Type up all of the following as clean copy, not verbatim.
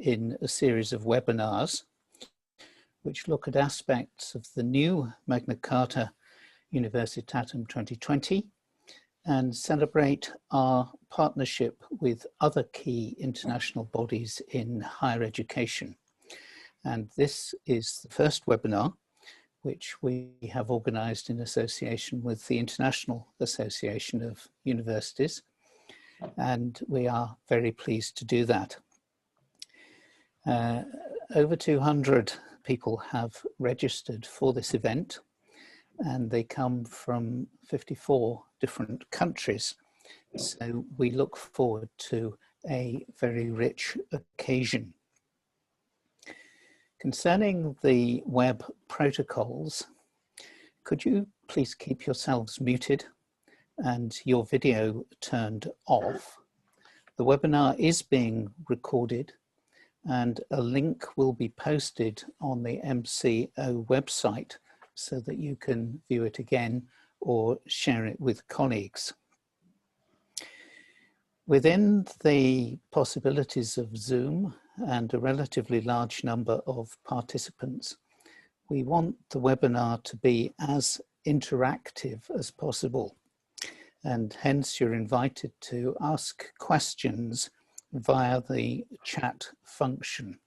in a series of webinars which look at aspects of the new Magna Carta Universitatem 2020 and celebrate our partnership with other key international bodies in higher education. And this is the first webinar which we have organized in association with the International Association of Universities, and we are very pleased to do that. Over 200 people have registered for this event, and they come from 54 different countries. So we look forward to a very rich occasion. Concerning the web protocols, could you please keep yourselves muted and your video turned off? The webinar is being recorded, and a link will be posted on the MCO website so that you can view it again or share it with colleagues. Within the possibilities of Zoom and a relatively large number of participants, we want the webinar to be as interactive as possible, and hence you're invited to ask questions via the chat function.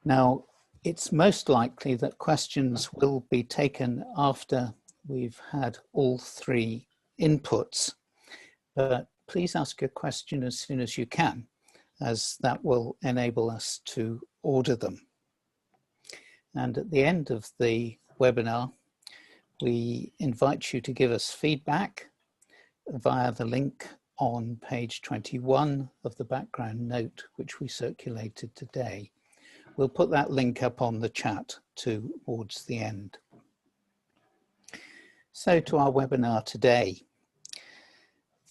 Now, it's most likely that questions will be taken after we've had all three inputs, but please ask your question as soon as you can, as that will enable us to order them. And at the end of the webinar, we invite you to give us feedback via the link on page 21 of the background note, which we circulated today. We'll put that link up on the chat towards the end. So to our webinar today.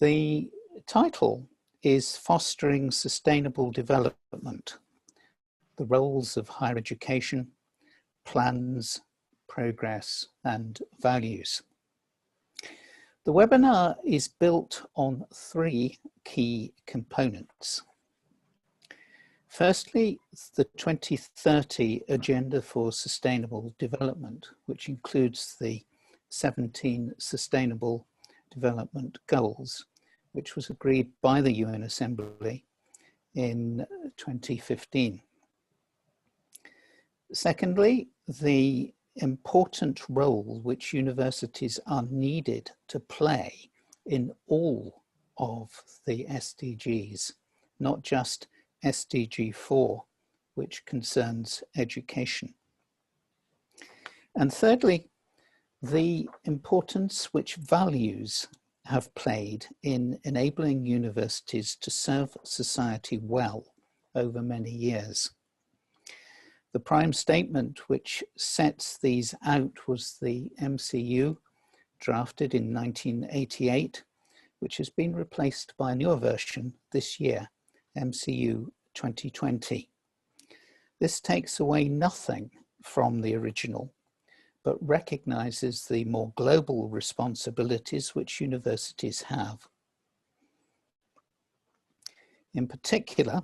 The title is Fostering Sustainable Development, the Roles of Higher Education, Plans, Progress and Values. The webinar is built on three key components. Firstly, the 2030 Agenda for Sustainable Development, which includes the 17 Sustainable Development Goals, which was agreed by the UN Assembly in 2015. Secondly, the important role which universities are needed to play in all of the SDGs, not just SDG 4, which concerns education. And thirdly, the importance which values have played in enabling universities to serve society well over many years. The prime statement which sets these out was the MCU, drafted in 1988, which has been replaced by a newer version this year, MCU 2020. This takes away nothing from the original, but recognizes the more global responsibilities which universities have. In particular,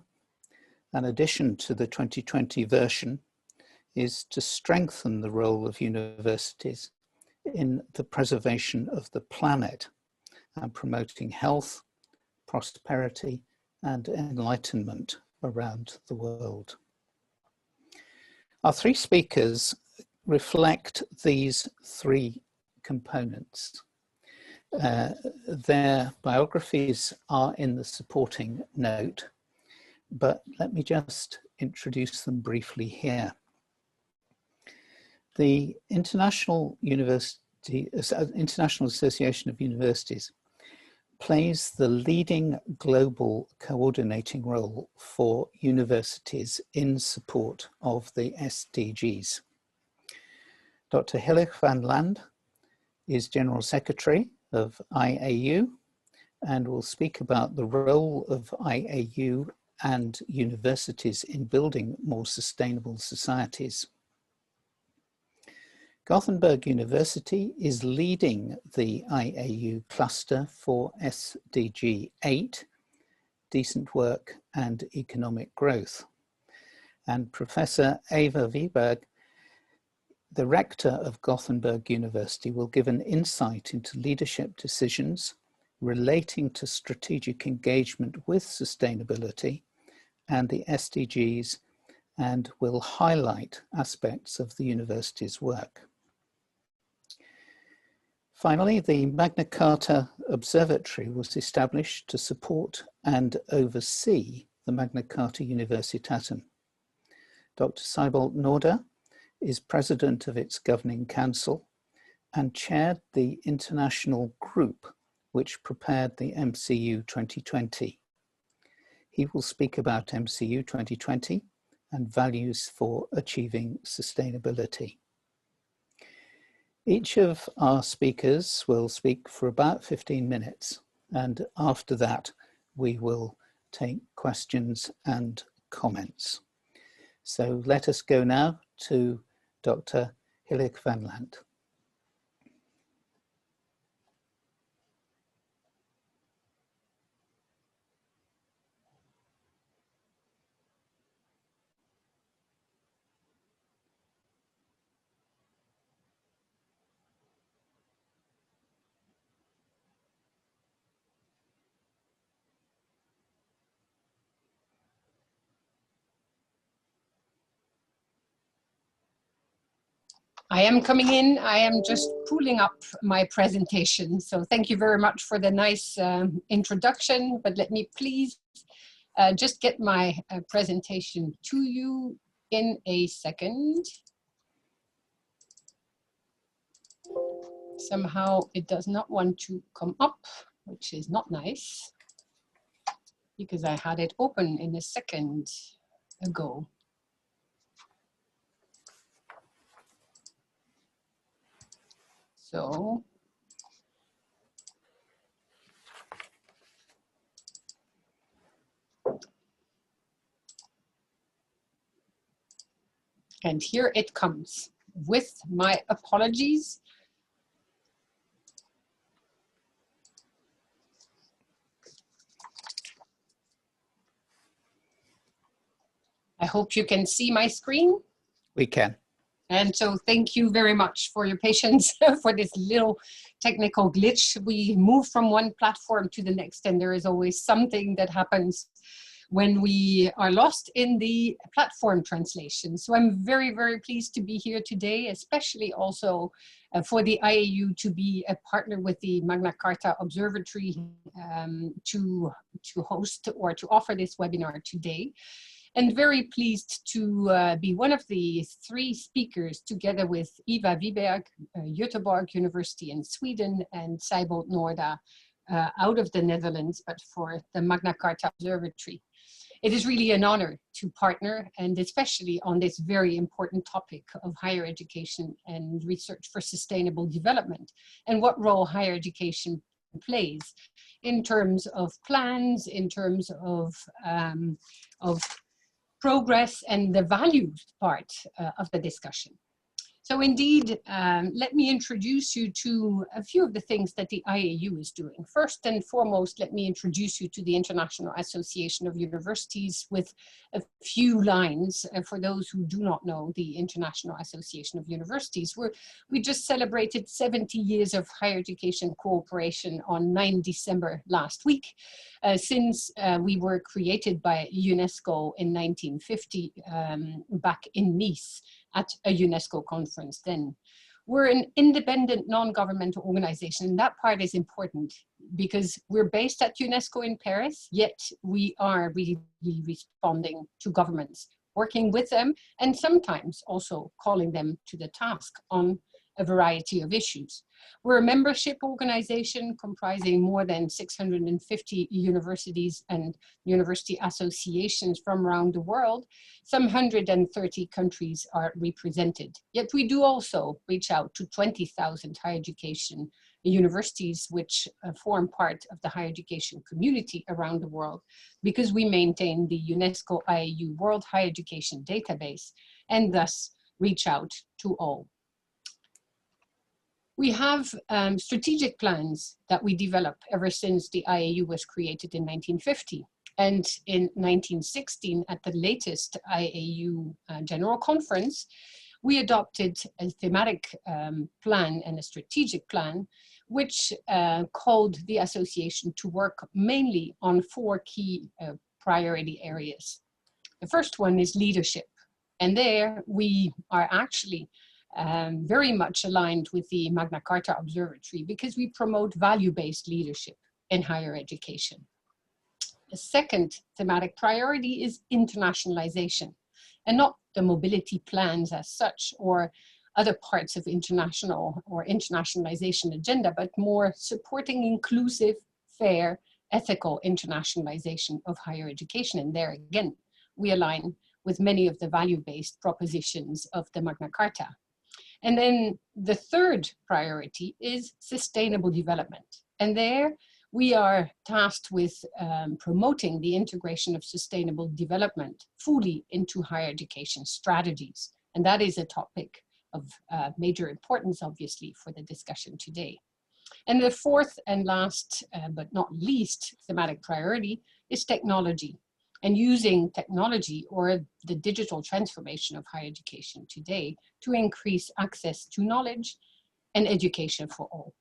an addition to the 2020 version is to strengthen the role of universities in the preservation of the planet and promoting health, prosperity, and enlightenment around the world. Our three speakers reflect these three components. Their biographies are in the supporting note, but let me just introduce them briefly here. The International Association of Universities plays the leading global coordinating role for universities in support of the SDGs. Dr. Hillich van Land is General Secretary of IAU and will speak about the role of IAU and universities in building more sustainable societies. Gothenburg University is leading the IAU cluster for SDG 8, decent work and economic growth. And Professor Eva Wiberg, the rector of Gothenburg University, will give an insight into leadership decisions relating to strategic engagement with sustainability and the SDGs, and will highlight aspects of the university's work. Finally, the Magna Carta Observatory was established to support and oversee the Magna Carta Universitatem. Dr. Seibold Norda is president of its governing council and chaired the international group which prepared the MCU 2020. He will speak about MCU 2020 and values for achieving sustainability. Each of our speakers will speak for about 15 minutes, and after that we will take questions and comments. So let us go now to Dr. Hillek van Lent. I am coming in. I am just pulling up my presentation. So thank you very much for the nice introduction, but let me please just get my presentation to you in a second. Somehow it does not want to come up, which is not nice, because I had it open in a second ago. So, and here it comes, with my apologies. I hope you can see my screen. We can. And so thank you very much for your patience for this little technical glitch. We move from one platform to the next, and there is always something that happens when we are lost in the platform translation. So I'm very, very pleased to be here today, especially also for the IAU to be a partner with the Magna Carta Observatory to host or to offer this webinar today. And very pleased to be one of the three speakers together with Eva Wiberg, Göteborg University in Sweden, and Seibold Norda out of the Netherlands, but for the Magna Carta Observatory. It is really an honor to partner, and especially on this very important topic of higher education and research for sustainable development, and what role higher education plays in terms of plans, in terms of progress and the values part of the discussion. So indeed, let me introduce you to a few of the things that the IAU is doing. First and foremost, let me introduce you to the International Association of Universities with a few lines. For those who do not know the International Association of Universities, we just celebrated 70 years of higher education cooperation on 9 December last week, since we were created by UNESCO in 1950 back in Nice, at a UNESCO conference then. We're an independent non-governmental organization, and that part is important because we're based at UNESCO in Paris, yet we are really responding to governments, working with them, and sometimes also calling them to the task on a variety of issues. We're a membership organization comprising more than 650 universities and university associations from around the world. Some 130 countries are represented. Yet we do also reach out to 20,000 higher education universities, which form part of the higher education community around the world, because we maintain the UNESCO IAU World Higher Education Database and thus reach out to all. We have strategic plans that we develop ever since the IAU was created in 1950. And in 1916, at the latest IAU General Conference, we adopted a thematic plan and a strategic plan, which called the association to work mainly on 4 key priority areas. The first one is leadership. And there we are actually very much aligned with the Magna Carta Observatory because we promote value-based leadership in higher education. The second thematic priority is internationalization, and not the mobility plans as such or other parts of international or internationalization agenda, but more supporting inclusive, fair, ethical internationalization of higher education. And there again, we align with many of the value-based propositions of the Magna Carta. And then the third priority is sustainable development. And there we are tasked with promoting the integration of sustainable development fully into higher education strategies. And that is a topic of major importance, obviously, for the discussion today. And the fourth and last, but not least, thematic priority is technology, and using technology or the digital transformation of higher education today to increase access to knowledge and education for all.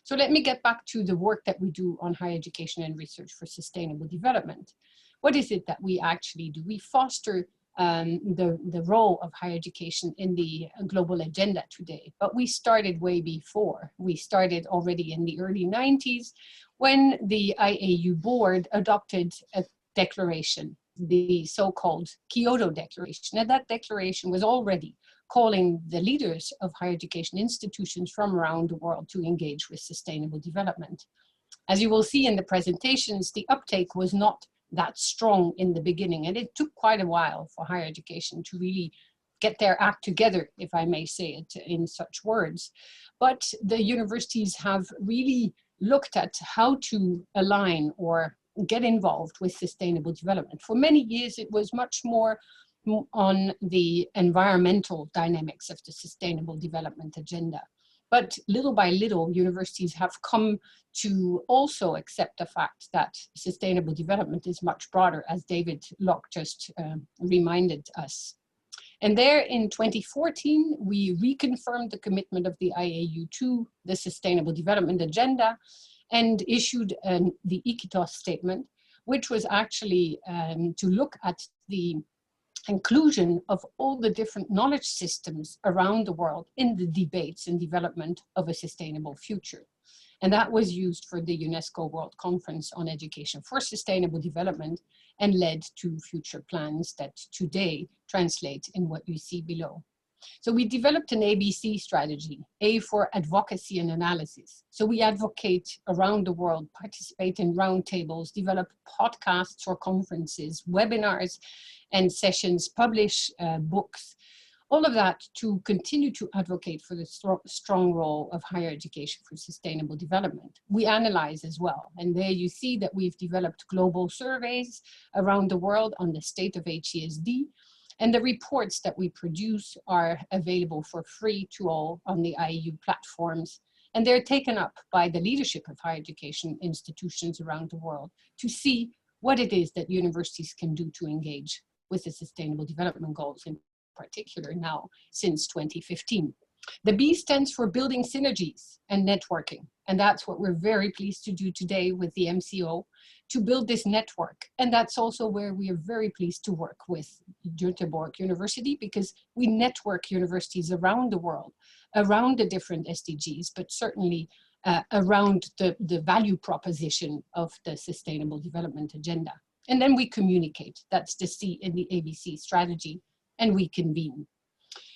So let me get back to the work that we do on higher education and research for sustainable development. What is it that we actually do? We foster the role of higher education in the global agenda today, but we started way before. We started already in the early 90s when the IAU board adopted a declaration, the so-called Kyoto Declaration. And that declaration was already calling the leaders of higher education institutions from around the world to engage with sustainable development. As you will see in the presentations, the uptake was not that strong in the beginning, and it took quite a while for higher education to really get their act together, if I may say it in such words. But the universities have really looked at how to align or get involved with sustainable development. For many years, it was much more on the environmental dynamics of the sustainable development agenda. But little by little, universities have come to also accept the fact that sustainable development is much broader, as David Locke just reminded us. And there in 2014, we reconfirmed the commitment of the IAU to the Sustainable Development Agenda and issued the Iquitos statement, which was actually to look at the inclusion of all the different knowledge systems around the world in the debates and development of a sustainable future. And that was used for the UNESCO World Conference on Education for Sustainable Development and led to future plans that today translate in what you see below. So we developed an ABC strategy, A for advocacy and analysis. So we advocate around the world, participate in roundtables, develop podcasts or conferences, webinars and sessions, publish books, all of that to continue to advocate for the strong role of higher education for sustainable development. We analyze as well, and there you see that we've developed global surveys around the world on the state of HESD, and the reports that we produce are available for free to all on the IAU platforms, and they're taken up by the leadership of higher education institutions around the world to see what it is that universities can do to engage with the Sustainable Development Goals, in particular now since 2015. The B stands for building synergies and networking. And that's what we're very pleased to do today with the MCO, to build this network. And that's also where we are very pleased to work with Göteborg University, because we network universities around the world, around the different SDGs, but certainly around the value proposition of the Sustainable Development Agenda. And then we communicate. That's the C in the ABC strategy, and we convene.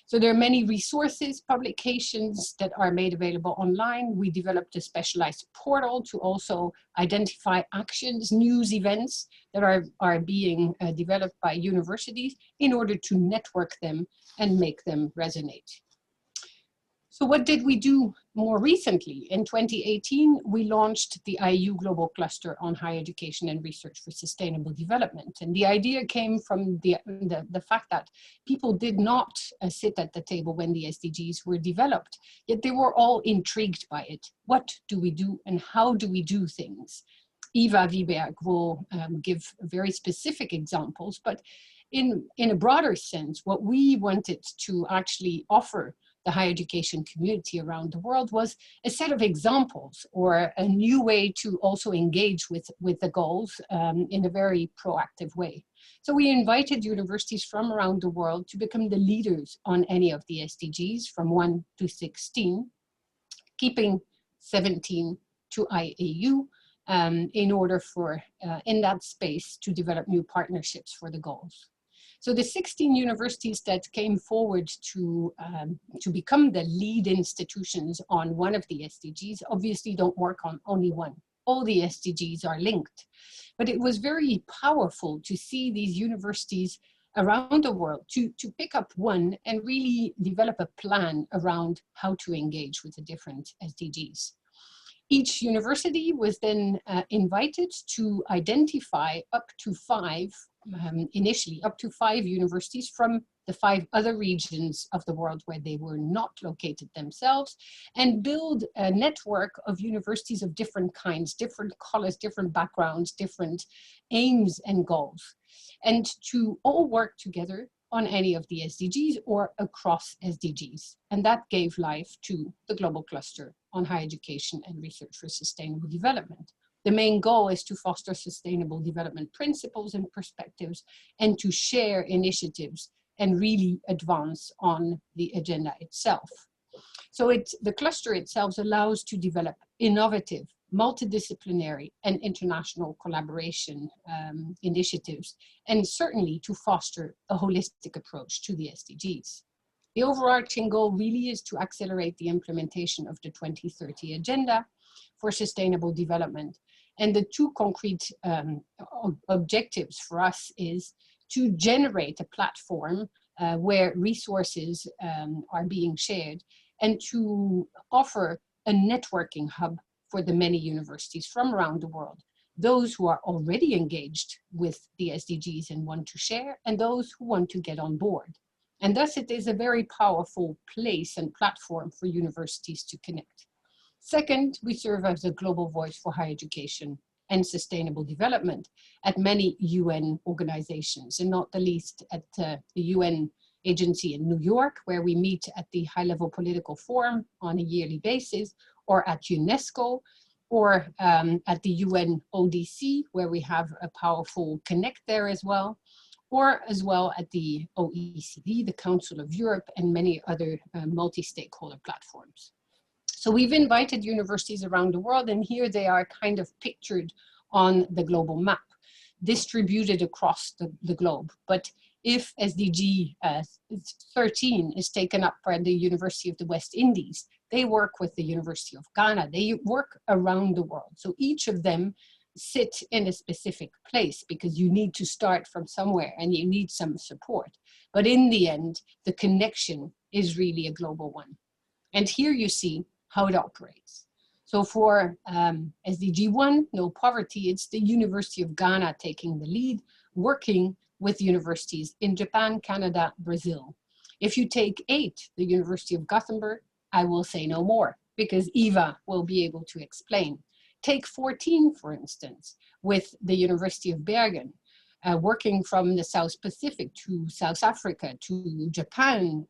So there are many resources, publications that are made available online. We developed a specialized portal to also identify actions, news events that are being developed by universities in order to network them and make them resonate. So what did we do more recently? In 2018, we launched the IAU Global Cluster on Higher Education and Research for Sustainable Development. And the idea came from the fact that people did not sit at the table when the SDGs were developed, yet they were all intrigued by it. What do we do and how do we do things? Eva Wiberg will give very specific examples, but in a broader sense, what we wanted to actually offer the higher education community around the world was a set of examples, or a new way to also engage with the goals in a very proactive way. So we invited universities from around the world to become the leaders on any of the SDGs from 1 to 16, keeping 17 to IAU, in order for, in that space, to develop new partnerships for the goals. So the 16 universities that came forward to become the lead institutions on one of the SDGs obviously don't work on only one. All the SDGs are linked. But it was very powerful to see these universities around the world to pick up one and really develop a plan around how to engage with the different SDGs. Each university was then invited to identify up to 5, initially up to 5 universities from the 5 other regions of the world where they were not located themselves, and build a network of universities of different kinds, different colors, different backgrounds, different aims and goals, and to all work together on any of the SDGs or across SDGs. And that gave life to the Global Cluster on Higher Education and Research for Sustainable Development. The main goal is to foster sustainable development principles and perspectives, and to share initiatives and really advance on the agenda itself. So the cluster itself allows to develop innovative, multidisciplinary and international collaboration initiatives, and certainly to foster a holistic approach to the SDGs. The overarching goal really is to accelerate the implementation of the 2030 Agenda for Sustainable Development. And the 2 concrete objectives for us is to generate a platform where resources are being shared, and to offer a networking hub for the many universities from around the world, those who are already engaged with the SDGs and want to share, and those who want to get on board. And thus it is a very powerful place and platform for universities to connect. Second, we serve as a global voice for higher education and sustainable development at many UN organizations, and not the least at the UN agency in New York, where we meet at the high-level political forum on a yearly basis, or at UNESCO, or at the UN ODC, where we have a powerful connect there as well, or as well at the OECD, the Council of Europe, and many other multi-stakeholder platforms. So we've invited universities around the world, and here they are kind of pictured on the global map, distributed across the globe. But if SDG 13 is taken up by the University of the West Indies, they work with the University of Ghana, they work around the world. So each of them sit in a specific place, because you need to start from somewhere and you need some support. But in the end, the connection is really a global one. And here you see how it operates. So for SDG 1, no poverty, it's the University of Ghana taking the lead, working with universities in Japan, Canada, Brazil. If you take 8, the University of Gothenburg, I will say no more, because Eva will be able to explain. Take 14, for instance, with the University of Bergen, working from the South Pacific to South Africa to Japan.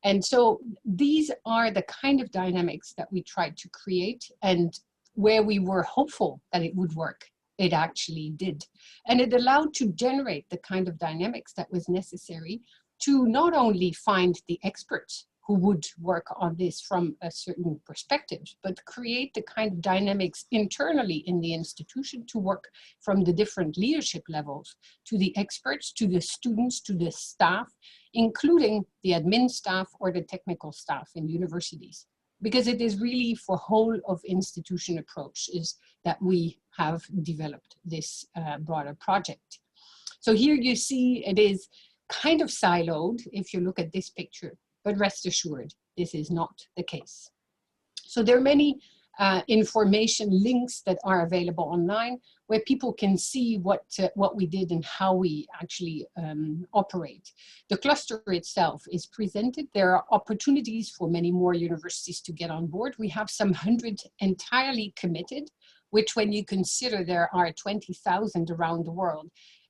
And so these are the kind of dynamics that we tried to create, and where we were hopeful that it would work, it actually did. And it allowed to generate the kind of dynamics that was necessary to not only find the experts who would work on this from a certain perspective, but create the kind of dynamics internally in the institution to work from the different leadership levels to the experts, to the students, to the staff, including the admin staff or the technical staff in universities. Because it is really for whole of institution approach is that we have developed this broader project. So here you see it is kind of siloed if you look at this picture, but rest assured, this is not the case. So there are many information links that are available online where people can see what we did and how we actually operate. The cluster itself is presented. There are opportunities for many more universities to get on board. We have some 100 entirely committed which when you consider there are 20,000 around the world,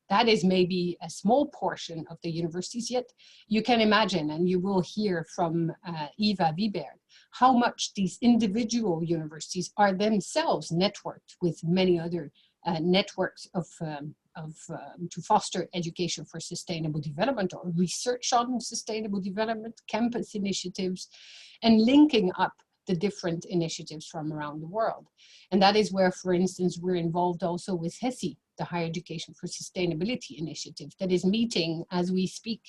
that is maybe a small portion of the universities, yet you can imagine, and you will hear from Eva Wiberg, how much these individual universities are themselves networked with many other networks to foster education for sustainable development or research on sustainable development, campus initiatives, and linking up the different initiatives from around the world. And that is where, for instance, we're involved also with HESI, the Higher Education for Sustainability Initiative, that is meeting as we speak,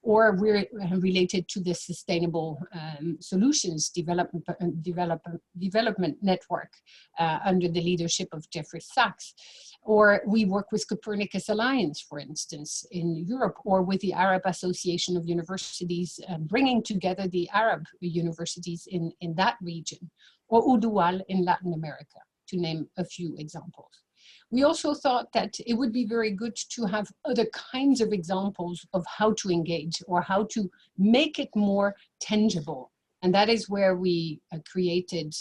or we're related to the Sustainable Solutions Development Network under the leadership of Jeffrey Sachs. Or we work with Copernicus Alliance, for instance, in Europe, or with the Arab Association of Universities, bringing together the Arab universities in that region, or UDUAL in Latin America, to name a few examples. We also thought that it would be very good to have other kinds of examples of how to engage or how to make it more tangible. And that is where we created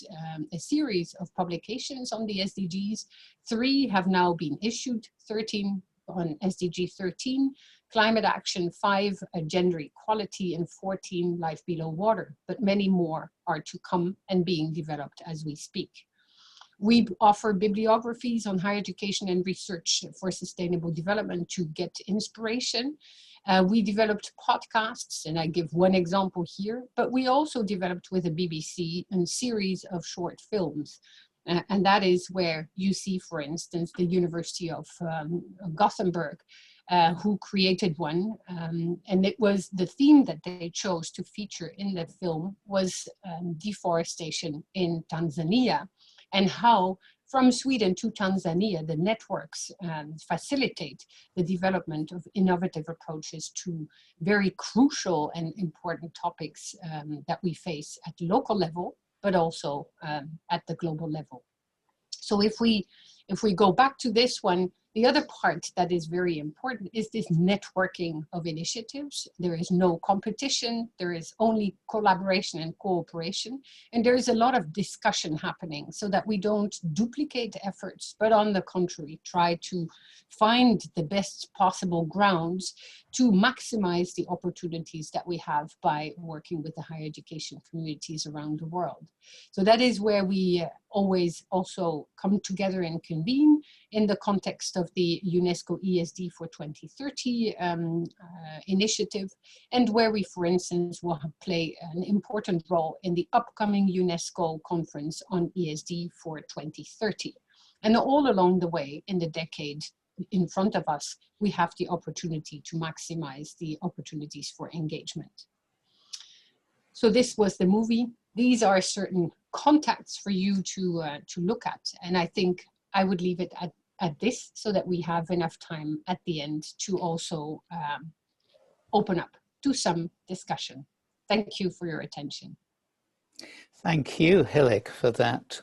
a series of publications on the SDGs. 3 have now been issued, 13 on SDG 13, climate action 5, gender equality, and 14, life below water. But many more are to come and being developed as we speak. We offer bibliographies on higher education and research for sustainable development to get inspiration. We developed podcasts, and I give one example here, but we also developed with the BBC a series of short films. And that is where you see, for instance, the University of Gothenburg, who created one. And it was the theme that they chose to feature in the film was deforestation in Tanzania, and how from Sweden to Tanzania, the networks facilitate the development of innovative approaches to very crucial and important topics that we face at the local level, but also at the global level. So if we go back to this one, the other part that is very important is this networking of initiatives. There is no competition, there is only collaboration and cooperation, and there is a lot of discussion happening so that we don't duplicate efforts, but on the contrary, try to find the best possible grounds to maximize the opportunities that we have by working with the higher education communities around the world. So that is where we always also come together and convene in the context of the UNESCO ESD for 2030 initiative, and where we, for instance, will play an important role in the upcoming UNESCO conference on ESD for 2030. And all along the way, in the decade in front of us, we have the opportunity to maximize the opportunities for engagement. So this was the movie. These are certain contacts for you to look at. And I think I would leave it at this so that we have enough time at the end to also open up to some discussion. Thank you for your attention. Thank you, Hilik, for that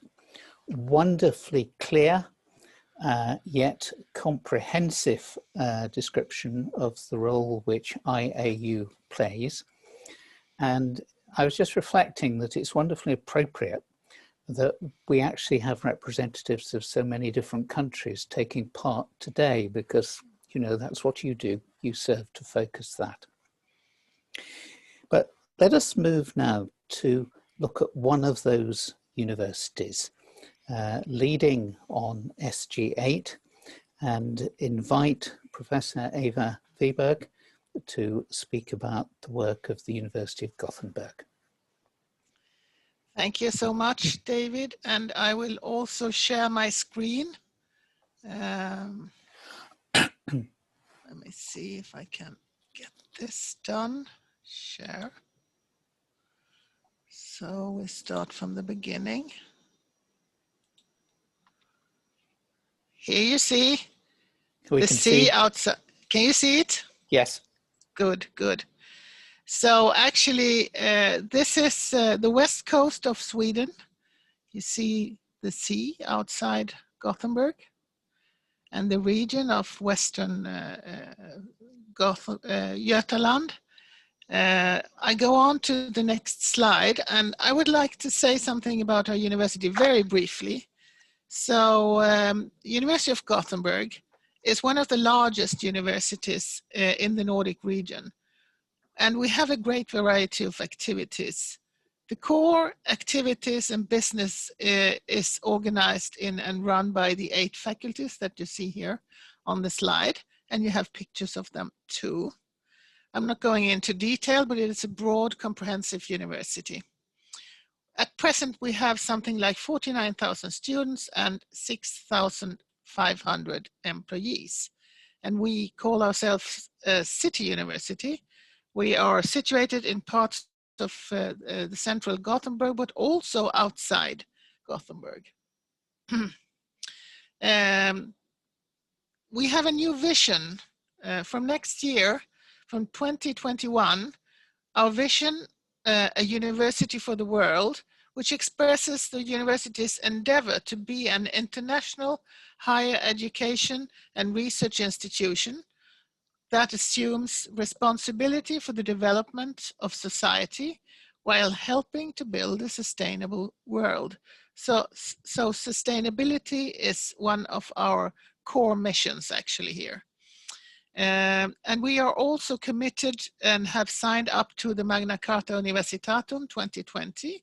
wonderfully clear yet comprehensive description of the role which IAU plays. And I was just reflecting that it's wonderfully appropriate that we actually have representatives of so many different countries taking part today, because, you know, that's what you do. You serve to focus that. But let us move now to look at one of those universities leading on SG8 and invite Professor Eva Wiberg to speak about the work of the University of Gothenburg. Thank you so much, David. And I will also share my screen. Let me see if I can get this done. Share. So we start from the beginning. Here you see the sea outside. Can you see it? Yes. Good, good. So actually, this is the west coast of Sweden. You see the sea outside Gothenburg and the region of western Götaland. I go on to the next slide, and I would like to say something about our university very briefly. So University of Gothenburg is one of the largest universities in the Nordic region. And we have a great variety of activities. The core activities and business is organized in and run by the 8 faculties that you see here on the slide, and you have pictures of them too. I'm not going into detail, but it is a broad, comprehensive university. At present, we have something like 49,000 students and 6,500 employees. And we call ourselves a city university. We are situated in parts of the central Gothenburg, but also outside Gothenburg. We have a new vision from next year, from 2021, our vision, a university for the world, which expresses the university's endeavor to be an international higher education and research institution that assumes responsibility for the development of society while helping to build a sustainable world. So sustainability is one of our core missions actually here. And we are also committed and have signed up to the Magna Carta Universitatum 2020.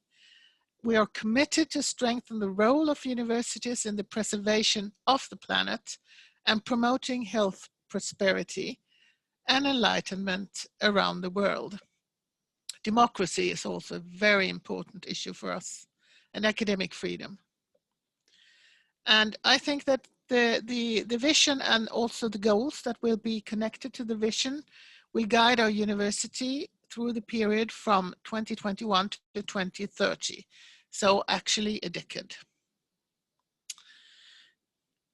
We are committed to strengthen the role of universities in the preservation of the planet and promoting health, prosperity, and enlightenment around the world. Democracy is also a very important issue for us, and academic freedom. And I think that the vision and also the goals that will be connected to the vision will guide our university through the period from 2021 to 2030. So actually a decade.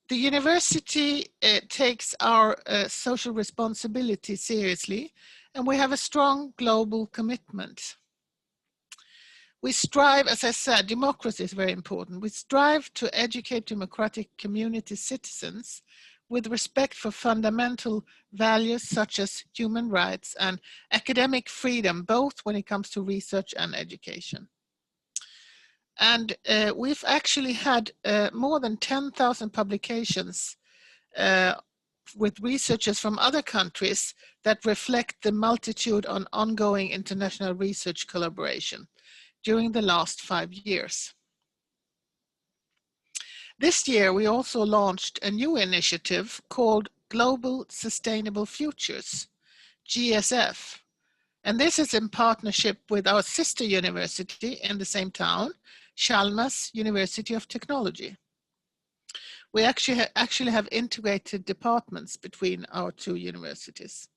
The university takes our social responsibility seriously, and we have a strong global commitment. We strive, as I said, democracy is very important. We strive to educate democratic community citizens with respect for fundamental values such as human rights and academic freedom, both when it comes to research and education. And we've actually had more than 10,000 publications with researchers from other countries that reflect the multitude on ongoing international research collaboration during the last 5 years. This year, we also launched a new initiative called Global Sustainable Futures, GSF. And this is in partnership with our sister university in the same town, Chalmers University of Technology. We actually have integrated departments between our 2 universities.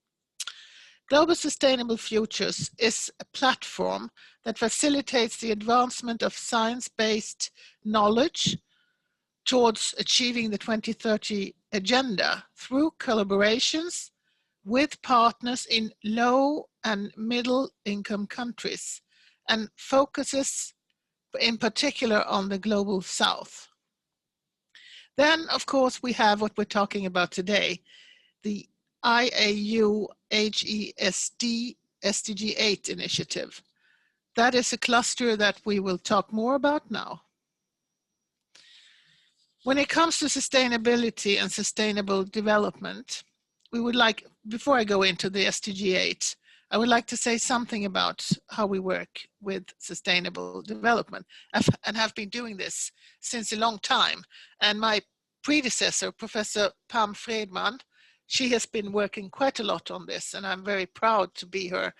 Global Sustainable Futures is a platform that facilitates the advancement of science-based knowledge towards achieving the 2030 agenda through collaborations with partners in low and middle income countries and focuses in particular on the global south. Then, of course, we have what we're talking about today, the IAU HESD SDG 8 initiative. That is a cluster that we will talk more about now. When it comes to sustainability and sustainable development, we would like, before I go into the SDG 8, I would like to say something about how we work with sustainable development and have been doing this since a long time. And my predecessor, Professor Pam Fredman, she has been working quite a lot on this, and I'm very proud to be her,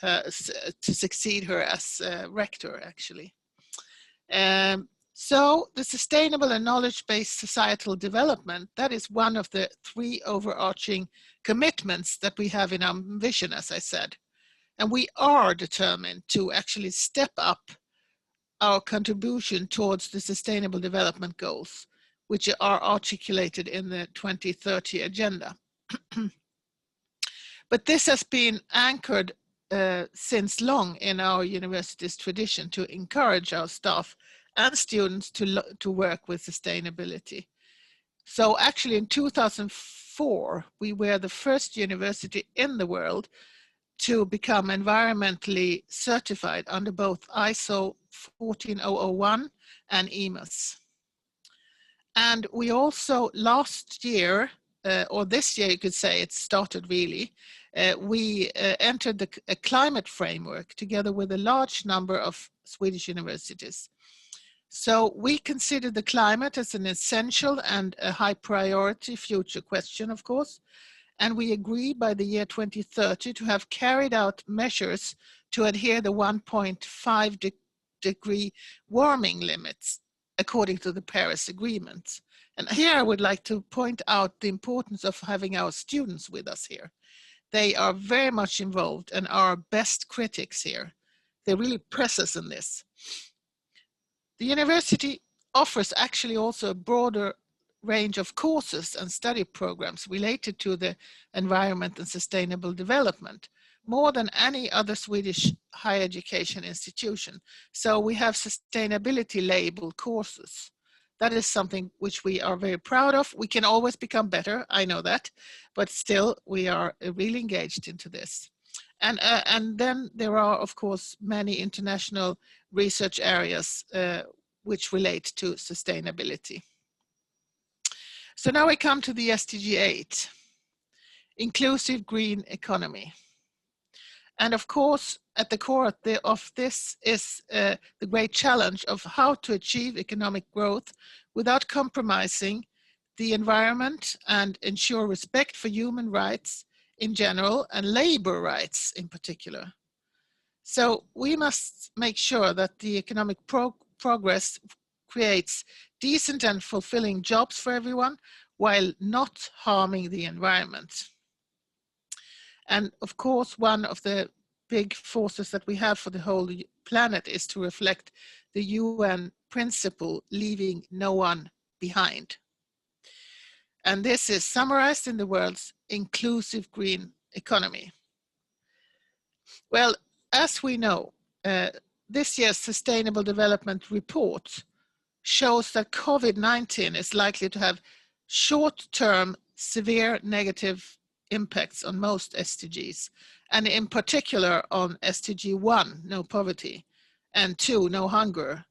to succeed her as rector, actually. So the sustainable and knowledge-based societal development, that is one of the 3 overarching commitments that we have in our vision, as I said. And we are determined to actually step up our contribution towards the sustainable development goals, which are articulated in the 2030 agenda. But this has been anchored since long in our university's tradition to encourage our staff and students to work with sustainability. So actually in 2004, we were the first university in the world to become environmentally certified under both ISO 14001 and EMAS. And we also last year, or this year you could say it started really, we entered a climate framework together with a large number of Swedish universities. So we consider the climate as an essential and a high priority future question, of course. And we agree by the year 2030 to have carried out measures to adhere the 1.5 degree warming limits according to the Paris Agreement. And here I would like to point out the importance of having our students with us here. They are very much involved and are our best critics here. They really press us in this. The university offers actually also a broader range of courses and study programs related to the environment and sustainable development, more than any other Swedish higher education institution. So we have sustainability labeled courses. That is something which we are very proud of. We can always become better, I know that, but still we are really engaged into this. And then there are, of course, many international research areas which relate to sustainability. So now we come to the SDG 8, inclusive green economy. And of course, at the core of this is the great challenge of how to achieve economic growth without compromising the environment and ensure respect for human rights in general and labor rights in particular. So we must make sure that the economic progress creates decent and fulfilling jobs for everyone while not harming the environment. And of course, one of the big forces that we have for the whole planet is to reflect the UN principle, leaving no one behind. And this is summarized in the world's inclusive green economy. Well, as we know, this year's Sustainable Development Report shows that COVID-19 is likely to have short-term severe negative impacts on most SDGs, and in particular on SDG 1, no poverty, and 2, no hunger,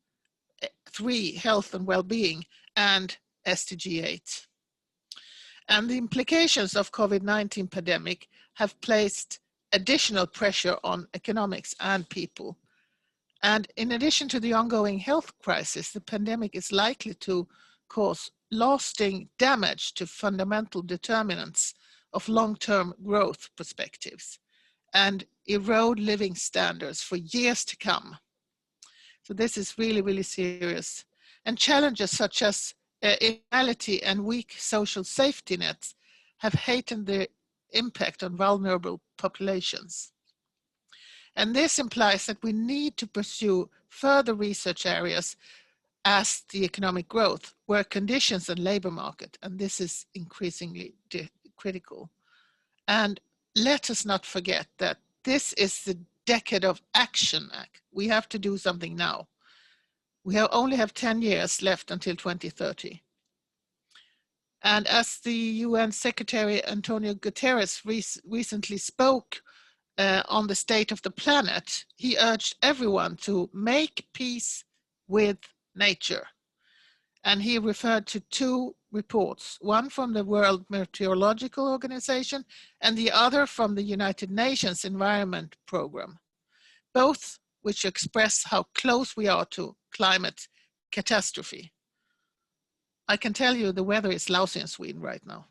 3, health and well-being, and SDG 8. And the implications of COVID-19 pandemic have placed additional pressure on economics and people. And in addition to the ongoing health crisis, the pandemic is likely to cause lasting damage to fundamental determinants of long-term growth perspectives and erode living standards for years to come. So this is really, really serious. And challenges such as inequality and weak social safety nets have heightened the impact on vulnerable populations. And this implies that we need to pursue further research areas as the economic growth, work conditions and labor market, and this is increasingly critical. And let us not forget that this is the decade of action. We have to do something now. We only have 10 years left until 2030. And as the UN Secretary Antonio Guterres recently spoke on the state of the planet, he urged everyone to make peace with nature. And he referred to 2 reports, one from the World Meteorological Organization and the other from the United Nations Environment Programme, both which express how close we are to climate catastrophe. I can tell you the weather is lousy in Sweden right now.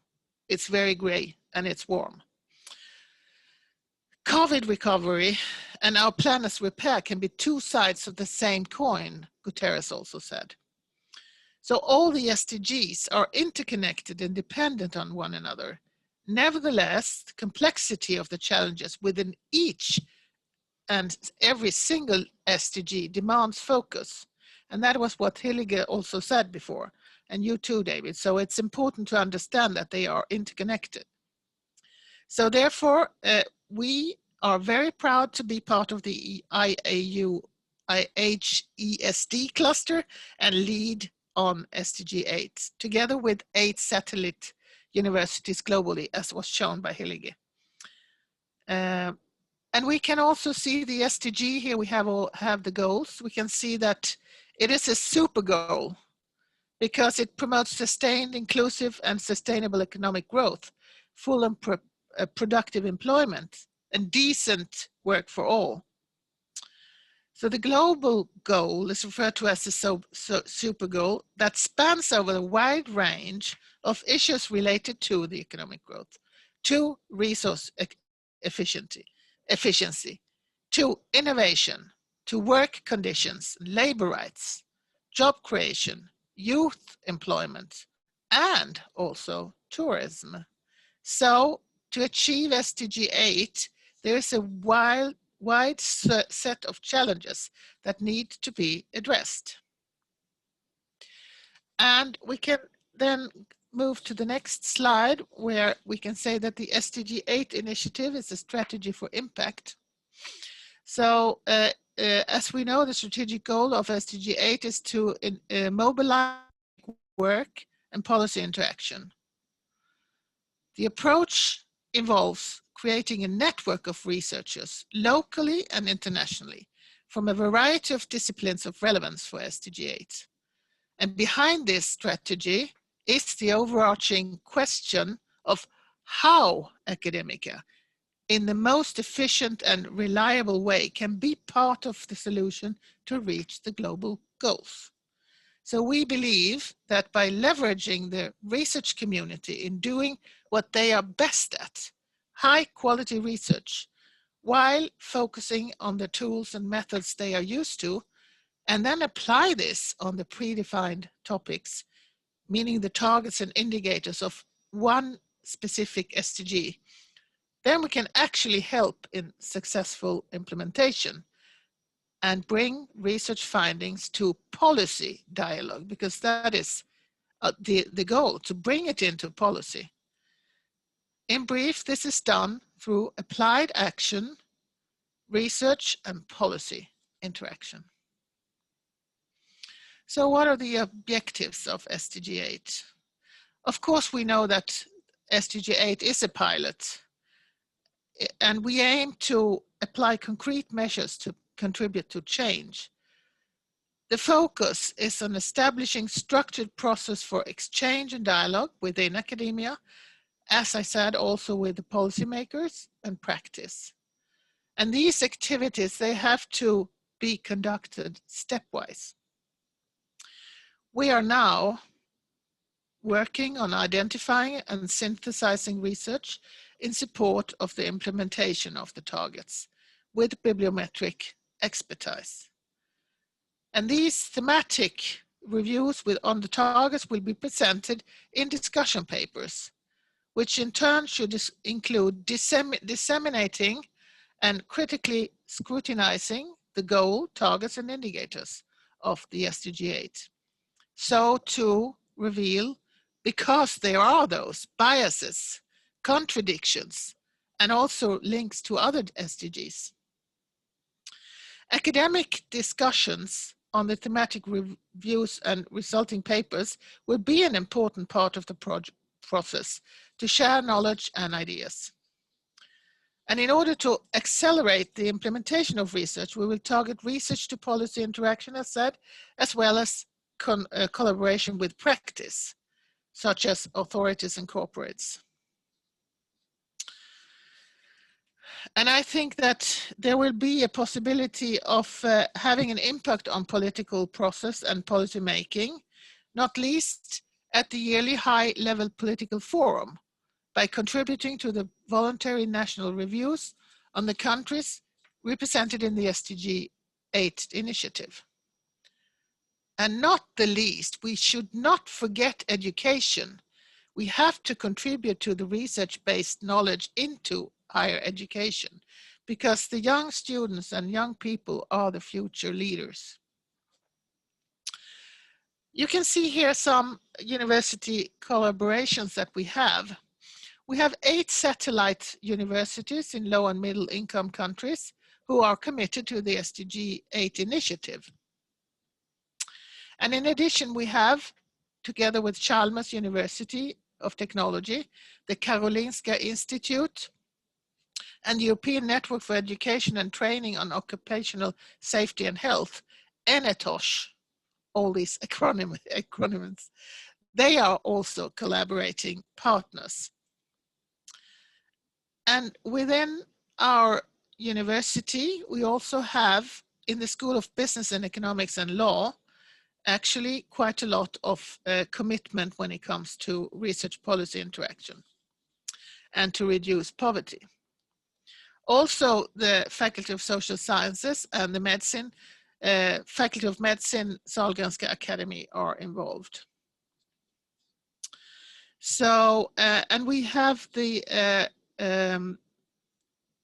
It's very gray and it's warm. COVID recovery and our planet's repair can be 2 sides of the same coin, Guterres also said. So all the SDGs are interconnected and dependent on one another. Nevertheless, the complexity of the challenges within each and every single SDG demands focus. And that was what Hillige also said before, and you too, David. So it's important to understand that they are interconnected. So therefore, we are very proud to be part of the IAU IHESD cluster and lead on SDG 8, together with 8 satellite universities globally, as was shown by Hillige. And we can also see the SDG here. We have the goals. We can see that it is a super goal. because it promotes sustained, inclusive, and sustainable economic growth, full and productive employment, and decent work for all. So the global goal is referred to as the super goal that spans over a wide range of issues related to the economic growth, to resource efficiency, to innovation, to work conditions, labor rights, job creation, youth employment, and also tourism. So to achieve SDG 8, there is a wide set of challenges that need to be addressed. And we can then move to the next slide, where we can say that the SDG 8 initiative is a strategy for impact. So as we know, the strategic goal of SDG 8 is to mobilize work and policy interaction. The approach involves creating a network of researchers locally and internationally from a variety of disciplines of relevance for SDG 8. And behind this strategy is the overarching question of how academia, in the most efficient and reliable way, can be part of the solution to reach the global goals. So we believe that by leveraging the research community in doing what they are best at, high quality research, while focusing on the tools and methods they are used to, and then apply this on the predefined topics, meaning the targets and indicators of one specific SDG, then we can actually help in successful implementation and bring research findings to policy dialogue, because that is the goal, to bring it into policy. In brief, this is done through applied action, research, and policy interaction. So what are the objectives of SDG 8? Of course, we know that SDG 8 is a pilot, and we aim to apply concrete measures to contribute to change. The focus is on establishing structured process for exchange and dialogue within academia, as I said, also with the policymakers and practice. And these activities, they have to be conducted stepwise. We are now working on identifying and synthesizing research in support of the implementation of the targets with bibliometric expertise. And these thematic reviews on the targets will be presented in discussion papers, which in turn should include disseminating and critically scrutinizing the goal, targets, and indicators of the SDG 8. So to reveal, because there are those biases, contradictions, and also links to other SDGs. Academic discussions on the thematic reviews and resulting papers will be an important part of the process to share knowledge and ideas. And in order to accelerate the implementation of research, we will target research to policy interaction, as said, as well as collaboration with practice, such as authorities and corporates. And I think that there will be a possibility of having an impact on political process and policy making, not least at the yearly high-level political forum, by contributing to the voluntary national reviews on the countries represented in the SDG 8 initiative. And not the least, we should not forget education. We have to contribute to the research-based knowledge into higher education, because the young students and young people are the future leaders. You can see here some university collaborations that we have. We have 8 satellite universities in low and middle income countries who are committed to the SDG 8 initiative. And in addition, we have, together with Chalmers University of Technology, the Karolinska Institute, and the European Network for Education and Training on Occupational Safety and Health, ENETOSH, all these acronyms, they are also collaborating partners. And within our university, we also have, in the School of Business and Economics and Law, actually quite a lot of commitment when it comes to research policy interaction and to reduce poverty. Also, the Faculty of Social Sciences and the Faculty of Medicine, Sahlgrenska Academy are involved. So, and we have the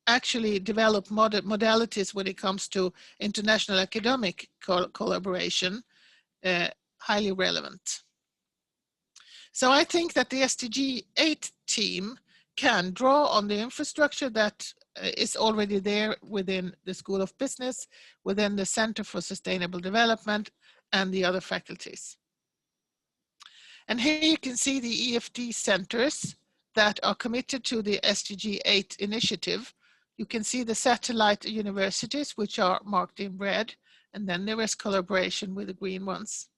actually developed modalities when it comes to international academic collaboration, highly relevant. So I think that the SDG 8 team can draw on the infrastructure that is already there within the School of Business, within the Center for Sustainable Development, and the other faculties. And here you can see the EFD centers that are committed to the SDG 8 initiative. You can see the satellite universities, which are marked in red, and then there is collaboration with the green ones.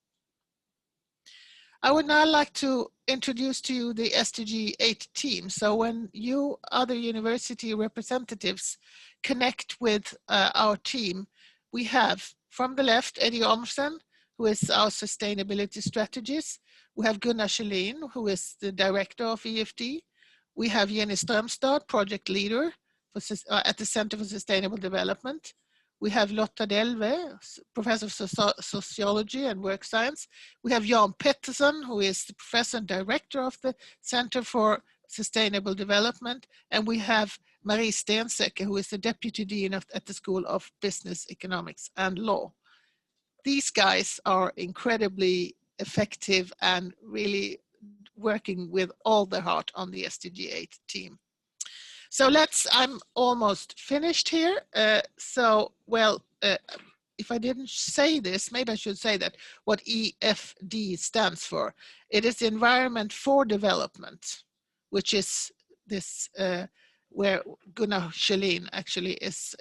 I would now like to introduce to you the SDG 8 team. So when you other university representatives connect with our team, we have from the left Eddie Omsen, who is our sustainability strategist. We have Gunnar Kjellin, who is the director of EFD. We have Jenny Strömstad, project leader for, at the Center for Sustainable Development. We have Lotta Delve, professor of sociology and work science. We have Jan Pettersson, who is the professor and director of the Center for Sustainable Development. And we have Marie Stensäcker, who is the deputy dean at the School of Business, Economics and Law. These guys are incredibly effective and really working with all their heart on the SDG 8 team. So I'm almost finished here. If I didn't say this, maybe I should say that what EFD stands for. It is Environment for Development, which is this, where Gunnar Kjellin actually is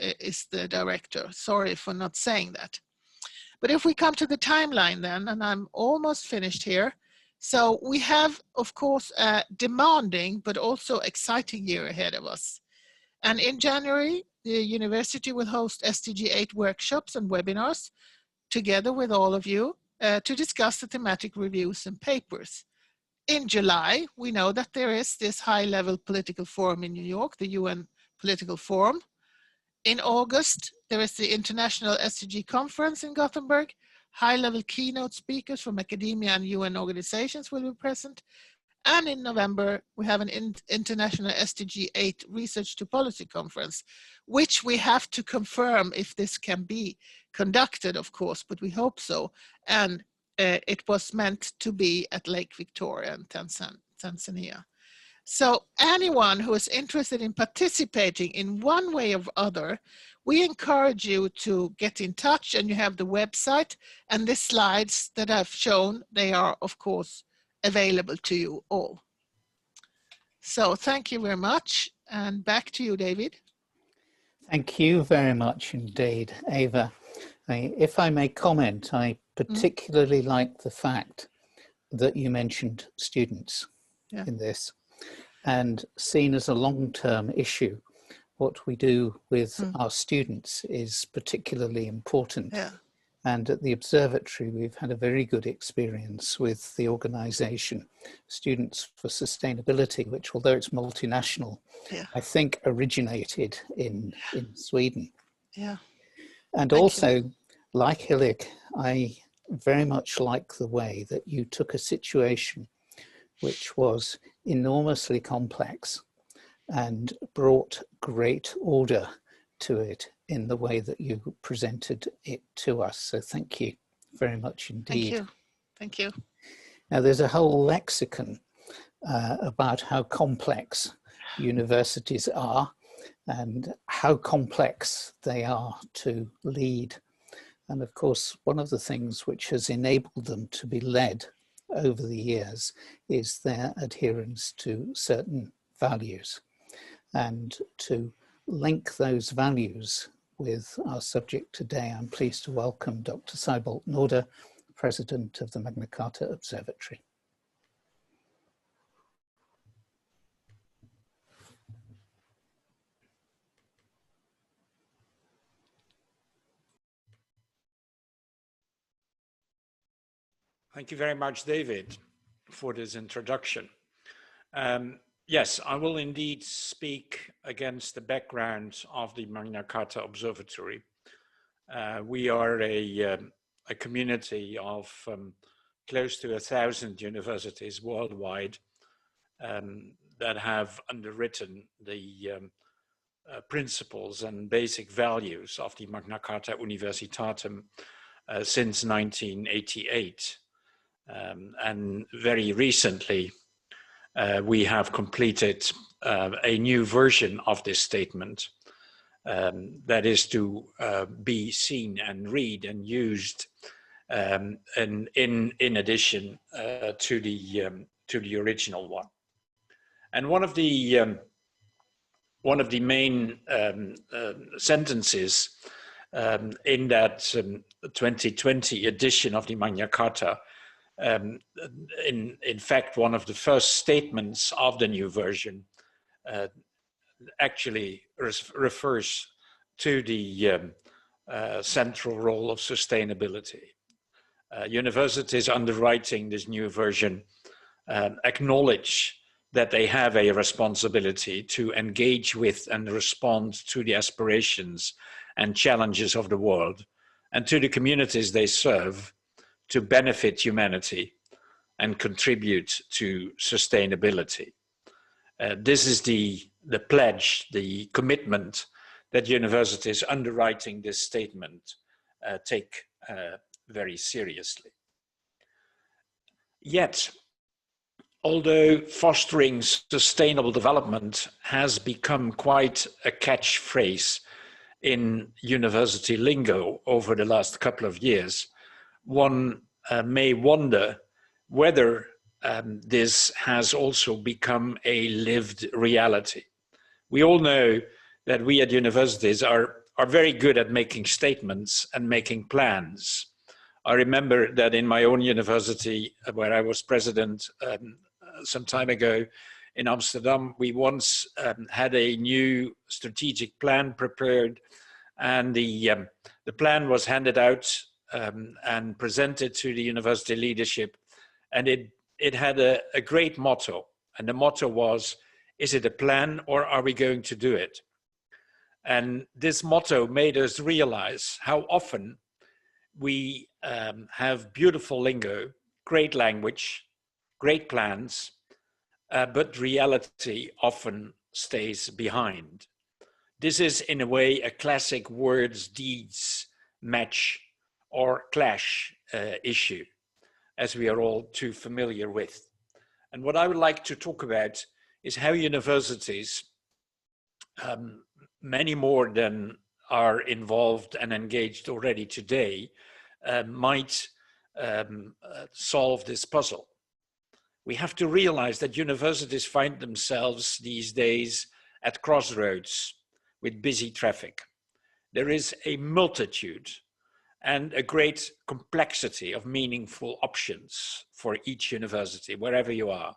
the director. Sorry for not saying that. But if we come to the timeline then, and I'm almost finished here. So we have, of course, a demanding but also exciting year ahead of us. And in January, the university will host SDG 8 workshops and webinars together with all of you to discuss the thematic reviews and papers. In July, we know that there is this high-level political forum in New York, the UN Political Forum. In August, there is the International SDG Conference in Gothenburg. High-level keynote speakers from academia and UN organizations will be present. And in November, we have an International SDG 8 Research to Policy Conference, which we have to confirm if this can be conducted, of course, but we hope so. And it was meant to be at Lake Victoria in Tanzania. So anyone who is interested in participating in one way or other, we encourage you to get in touch, and you have the website and the slides that I've shown. They are, of course, available to you all. So thank you very much, and back to you, David. Thank you very much indeed, Eva. If I may comment, I particularly like the fact that you mentioned students in this, and seen as a long-term issue, what we do with our students is particularly important. Yeah. And at the observatory, we've had a very good experience with the organization Students for Sustainability, which, although it's multinational, I think originated in Sweden. Yeah. And Thank also, you. Like Hillig, I very much like the way that you took a situation which was enormously complex and brought great order to it in the way that you presented it to us. So thank you very much indeed. Thank you. Thank you. Now there's a whole lexicon about how complex universities are and how complex they are to lead. And of course, one of the things which has enabled them to be led over the years is their adherence to certain values, and to link those values with our subject today. I'm pleased to welcome Dr. Seibold Noorder, president of the Magna Carta Observatory. Thank you very much, David, for this introduction. Yes, I will indeed speak against the background of the Magna Carta Observatory. We are a community of close to 1,000 universities worldwide that have underwritten the principles and basic values of the Magna Carta Universitatem since 1988. And very recently, we have completed a new version of this statement that is to be seen and read and used and in addition to the original one. And one of the main sentences in that 2020 edition of the Magna Carta, in fact, one of the first statements of the new version actually refers to the central role of sustainability. Universities underwriting this new version acknowledge that they have a responsibility to engage with and respond to the aspirations and challenges of the world and to the communities they serve, to benefit humanity and contribute to sustainability. This is the pledge, the commitment that universities underwriting this statement take very seriously. Yet, although fostering sustainable development has become quite a catchphrase in university lingo over the last couple of years, one may wonder whether this has also become a lived reality. We all know that we at universities are very good at making statements and making plans. I remember that in my own university, where I was president some time ago in Amsterdam, we once had a new strategic plan prepared, and the plan was handed out and presented to the university leadership, and it had a great motto, and the motto was, is it a plan or are we going to do it? And this motto made us realize how often we have beautiful lingo, great language, great plans, but reality often stays behind. This is in a way a classic words, deeds match or clash issue, as we are all too familiar with. And what I would like to talk about is how universities, many more than are involved and engaged already today, might solve this puzzle. We have to realize that universities find themselves these days at crossroads with busy traffic. There is a multitude and a great complexity of meaningful options for each university, wherever you are.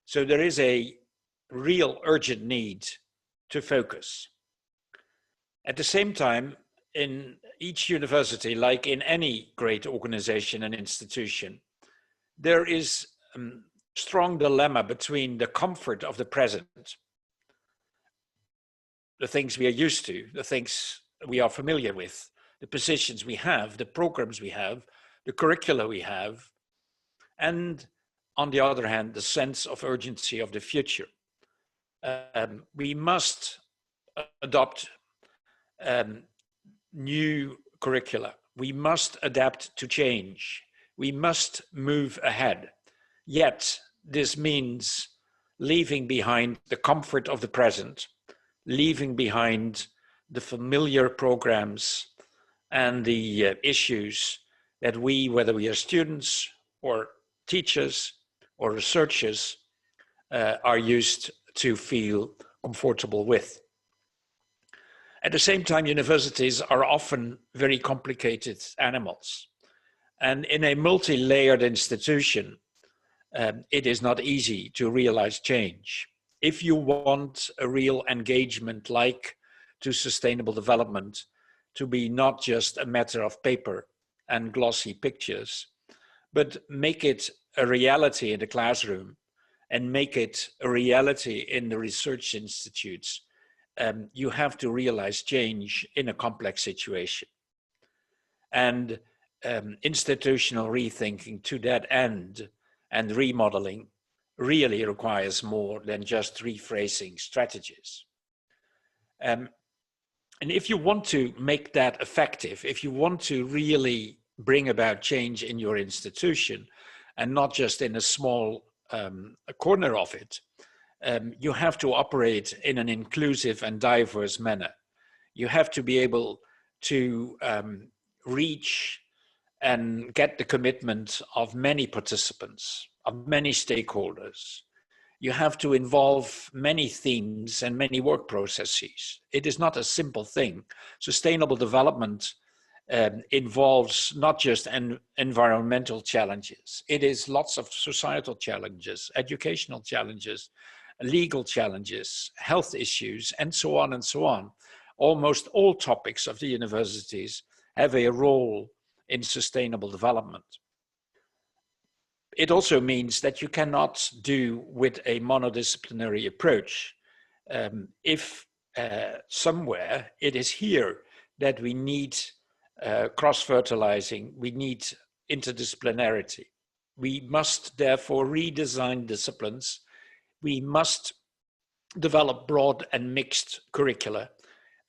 So there is a real urgent need to focus. At the same time, in each university, like in any great organization and institution, there is a strong dilemma between the comfort of the present, the things we are used to, the things we are familiar with, the positions we have, the programs we have, the curricula we have, and on the other hand, the sense of urgency of the future. We must adopt new curricula. We must adapt to change. We must move ahead. Yet this means leaving behind the comfort of the present, leaving behind the familiar programs and the issues that we, whether we are students or teachers or researchers, are used to feel comfortable with. At the same time, universities are often very complicated animals. And in a multi-layered institution, it is not easy to realize change. If you want a real engagement like to sustainable development to be not just a matter of paper and glossy pictures, but make it a reality in the classroom and make it a reality in the research institutes, you have to realize change in a complex situation. And institutional rethinking to that end and remodeling really requires more than just rephrasing strategies. And if you want to make that effective, if you want to really bring about change in your institution and not just in a small corner of it, you have to operate in an inclusive and diverse manner. You have to be able to reach and get the commitment of many participants, of many stakeholders. You have to involve many themes and many work processes. It is not a simple thing. Sustainable development involves not just environmental challenges. It is lots of societal challenges, educational challenges, legal challenges, health issues, and so on and so on. Almost all topics of the universities have a role in sustainable development. It also means that you cannot do with a monodisciplinary approach. If somewhere it is here that we need cross-fertilizing, we need interdisciplinarity. We must therefore redesign disciplines. We must develop broad and mixed curricula,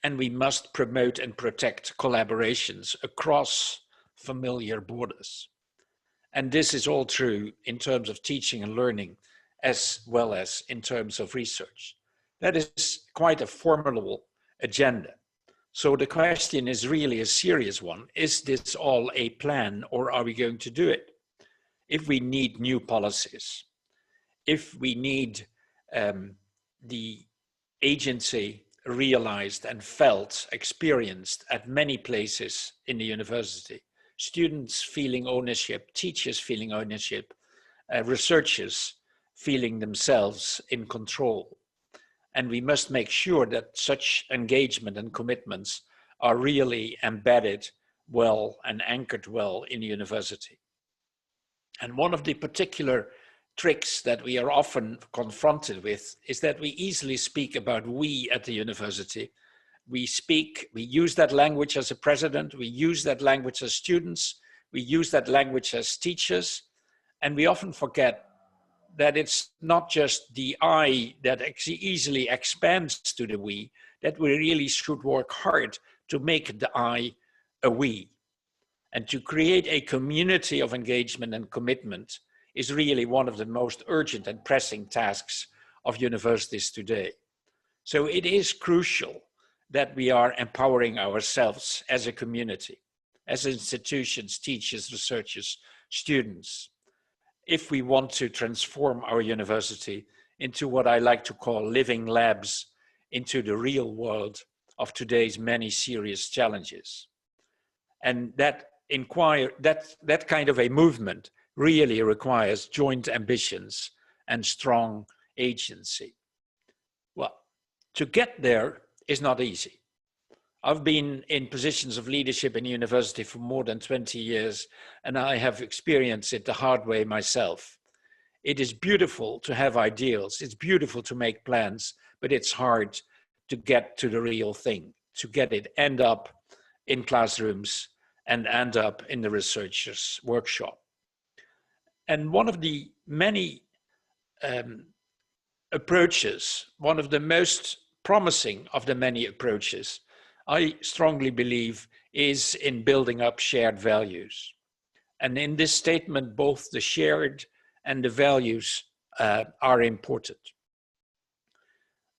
and we must promote and protect collaborations across familiar borders. And this is all true in terms of teaching and learning, as well as in terms of research. That is quite a formidable agenda. So the question is really a serious one. Is this all a plan, or are we going to do it? If we need new policies, if we need the agency realized and felt, experienced at many places in the university, students feeling ownership, teachers feeling ownership, researchers feeling themselves in control. And we must make sure that such engagement and commitments are really embedded well and anchored well in the university. And one of the particular tricks that we are often confronted with is that we easily speak about we at the university. We use that language as a president, we use that language as students, we use that language as teachers, and we often forget that it's not just the I that easily expands to the we, that we really should work hard to make the I a we. And to create a community of engagement and commitment is really one of the most urgent and pressing tasks of universities today. So it is crucial that we are empowering ourselves as a community, as institutions, teachers, researchers, students, if we want to transform our university into what I like to call living labs, into the real world of today's many serious challenges. And that kind of a movement really requires joint ambitions and strong agency. Well, to get there is not easy. I've been in positions of leadership in university for more than 20 years, and I have experienced it the hard way myself. It is beautiful to have ideals, it's beautiful to make plans, but it's hard to get to the real thing, to get it end up in classrooms and end up in the researchers' workshop. And one of the many approaches, one of the most promising of the many approaches, I strongly believe, is in building up shared values. And in this statement, both the shared and the values are important.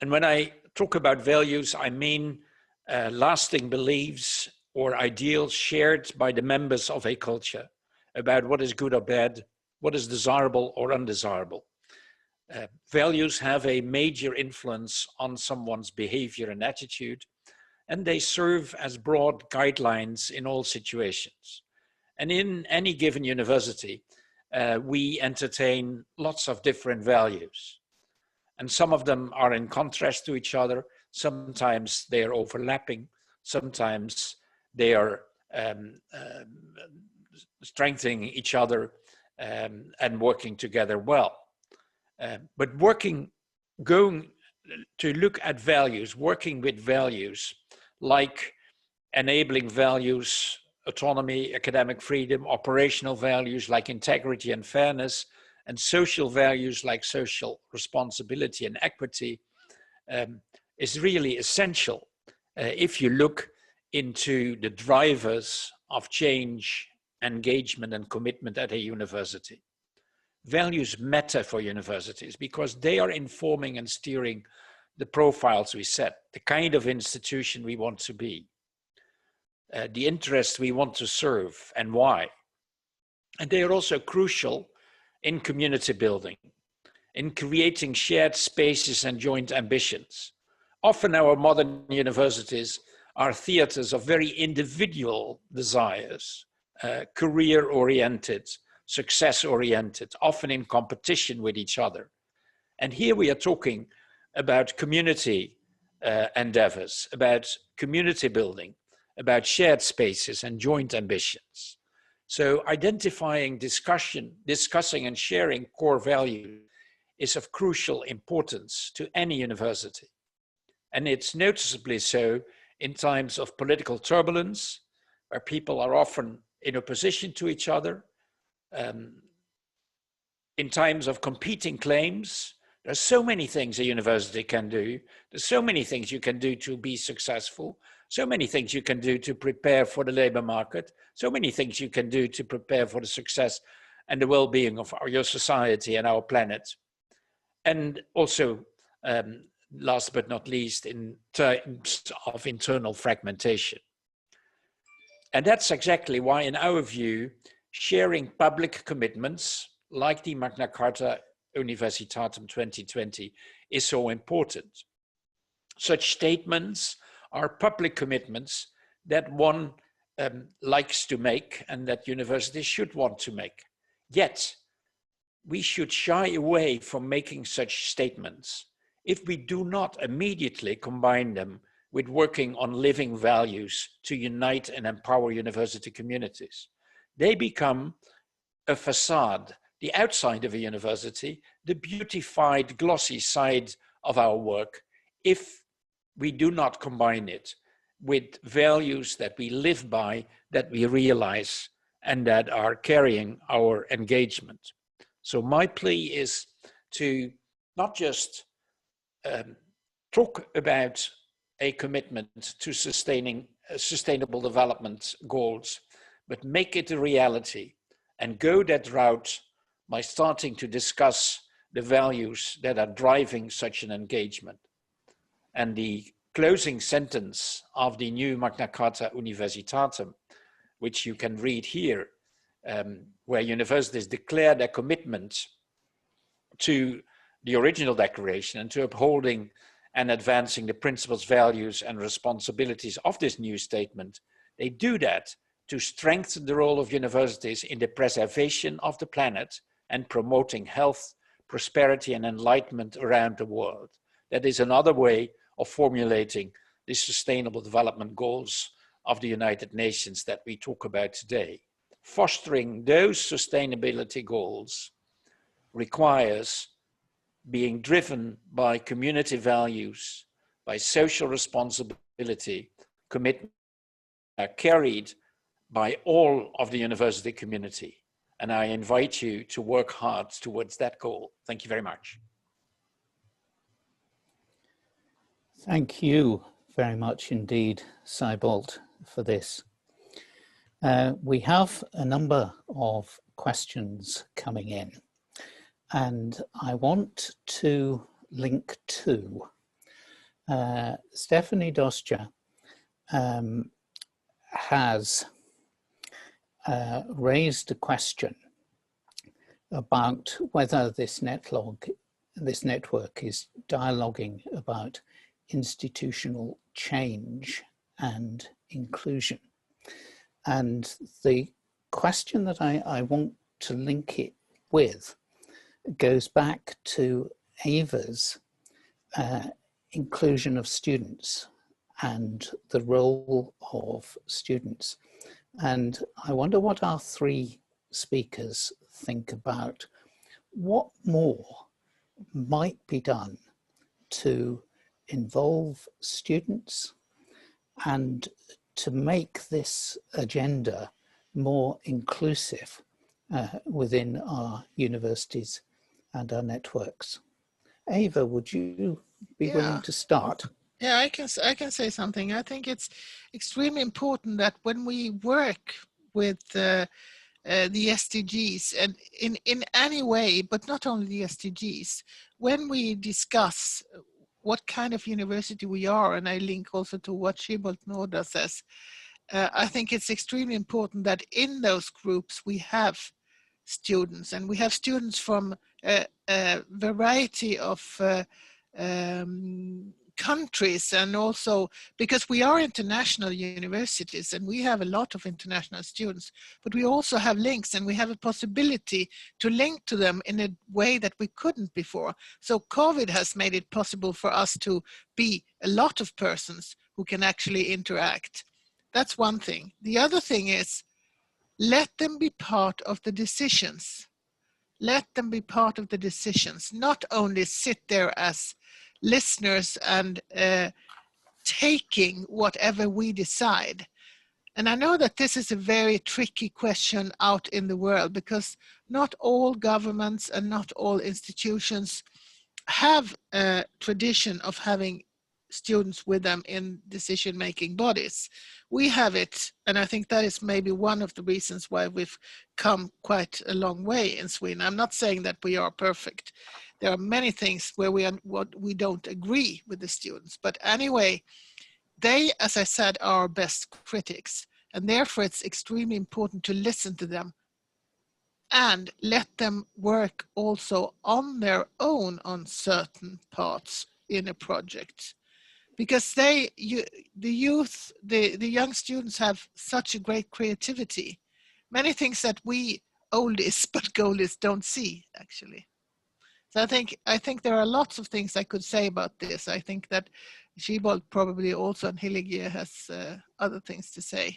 And when I talk about values, I mean lasting beliefs or ideals shared by the members of a culture about what is good or bad, what is desirable or undesirable. Values have a major influence on someone's behavior and attitude, and they serve as broad guidelines in all situations. And in any given university, we entertain lots of different values. And some of them are in contrast to each other. Sometimes they are overlapping. Sometimes they are strengthening each other and working together well. But going to look at values, working with values like enabling values, autonomy, academic freedom, operational values like integrity and fairness, and social values like social responsibility and equity is really essential if you look into the drivers of change, engagement, and commitment at a university. Values matter for universities because they are informing and steering the profiles we set, the kind of institution we want to be, the interests we want to serve and why. And they are also crucial in community building, in creating shared spaces and joint ambitions. Often our modern universities are theaters of very individual desires, career-oriented, success-oriented, often in competition with each other. And here we are talking about community endeavors, about community building, about shared spaces and joint ambitions. So identifying, discussing and sharing core values is of crucial importance to any university. And it's noticeably so in times of political turbulence, where people are often in opposition to each other. In times of competing claims, there's so many things a university can do. There's so many things you can do to be successful. So many things you can do to prepare for the labor market. So many things you can do to prepare for the success and the well-being of your society and our planet. And also, last but not least, in terms of internal fragmentation. And that's exactly why, in our view, sharing public commitments like the Magna Carta Universitatem 2020 is so important. Such statements are public commitments that one likes to make and that universities should want to make. Yet, we should shy away from making such statements if we do not immediately combine them with working on living values to unite and empower university communities. They become a facade, the outside of a university, the beautified, glossy side of our work, if we do not combine it with values that we live by, that we realize, and that are carrying our engagement. So my plea is to not just talk about a commitment to sustainable development goals, but make it a reality and go that route by starting to discuss the values that are driving such an engagement. And the closing sentence of the new Magna Carta Universitatem, which you can read here, where universities declare their commitment to the original declaration and to upholding and advancing the principles, values, and responsibilities of this new statement. They do that to strengthen the role of universities in the preservation of the planet and promoting health, prosperity, and enlightenment around the world. That is another way of formulating the Sustainable Development Goals of the United Nations that we talk about today. Fostering those sustainability goals requires being driven by community values, by social responsibility, commitment carried by all of the university community. And I invite you to work hard towards that goal. Thank you very much. Thank you very much indeed, Seibold, for this. We have a number of questions coming in, and I want to link to Stephanie Dostja has raised a question about whether this network is dialoguing about institutional change and inclusion. And the question that I want to link it with goes back to Ava's inclusion of students and the role of students. And I wonder what our three speakers think about what more might be done to involve students and to make this agenda more inclusive within our universities and our networks. Ava, would you be willing to start? Yeah, I can say something. I think it's extremely important that when we work with the SDGs and in any way, but not only the SDGs, when we discuss what kind of university we are, and I link also to what Schibold Noorda says, I think it's extremely important that in those groups we have students, and we have students from a variety of countries, and also because we are international universities and we have a lot of international students, but we also have links, and we have a possibility to link to them in a way that we couldn't before. So COVID has made it possible for us to be a lot of persons who can actually interact. That's one thing. The other thing is, let them be part of the decisions. Let them be part of the decisions, not only sit there as listeners and taking whatever we decide. And I know that this is a very tricky question out in the world, because not all governments and not all institutions have a tradition of having students with them in decision-making bodies. We have it, and I think that is maybe one of the reasons why we've come quite a long way in Sweden. I'm not saying that we are perfect. There are many things where we don't agree with the students, but anyway, they, as I said, are our best critics, and therefore it's extremely important to listen to them and let them work also on their own on certain parts in a project. Because the youth, the young students have such a great creativity. Many things that we oldies but goalies don't see, actually. So I think there are lots of things I could say about this. I think that Schibold probably also, and Hilligier has other things to say.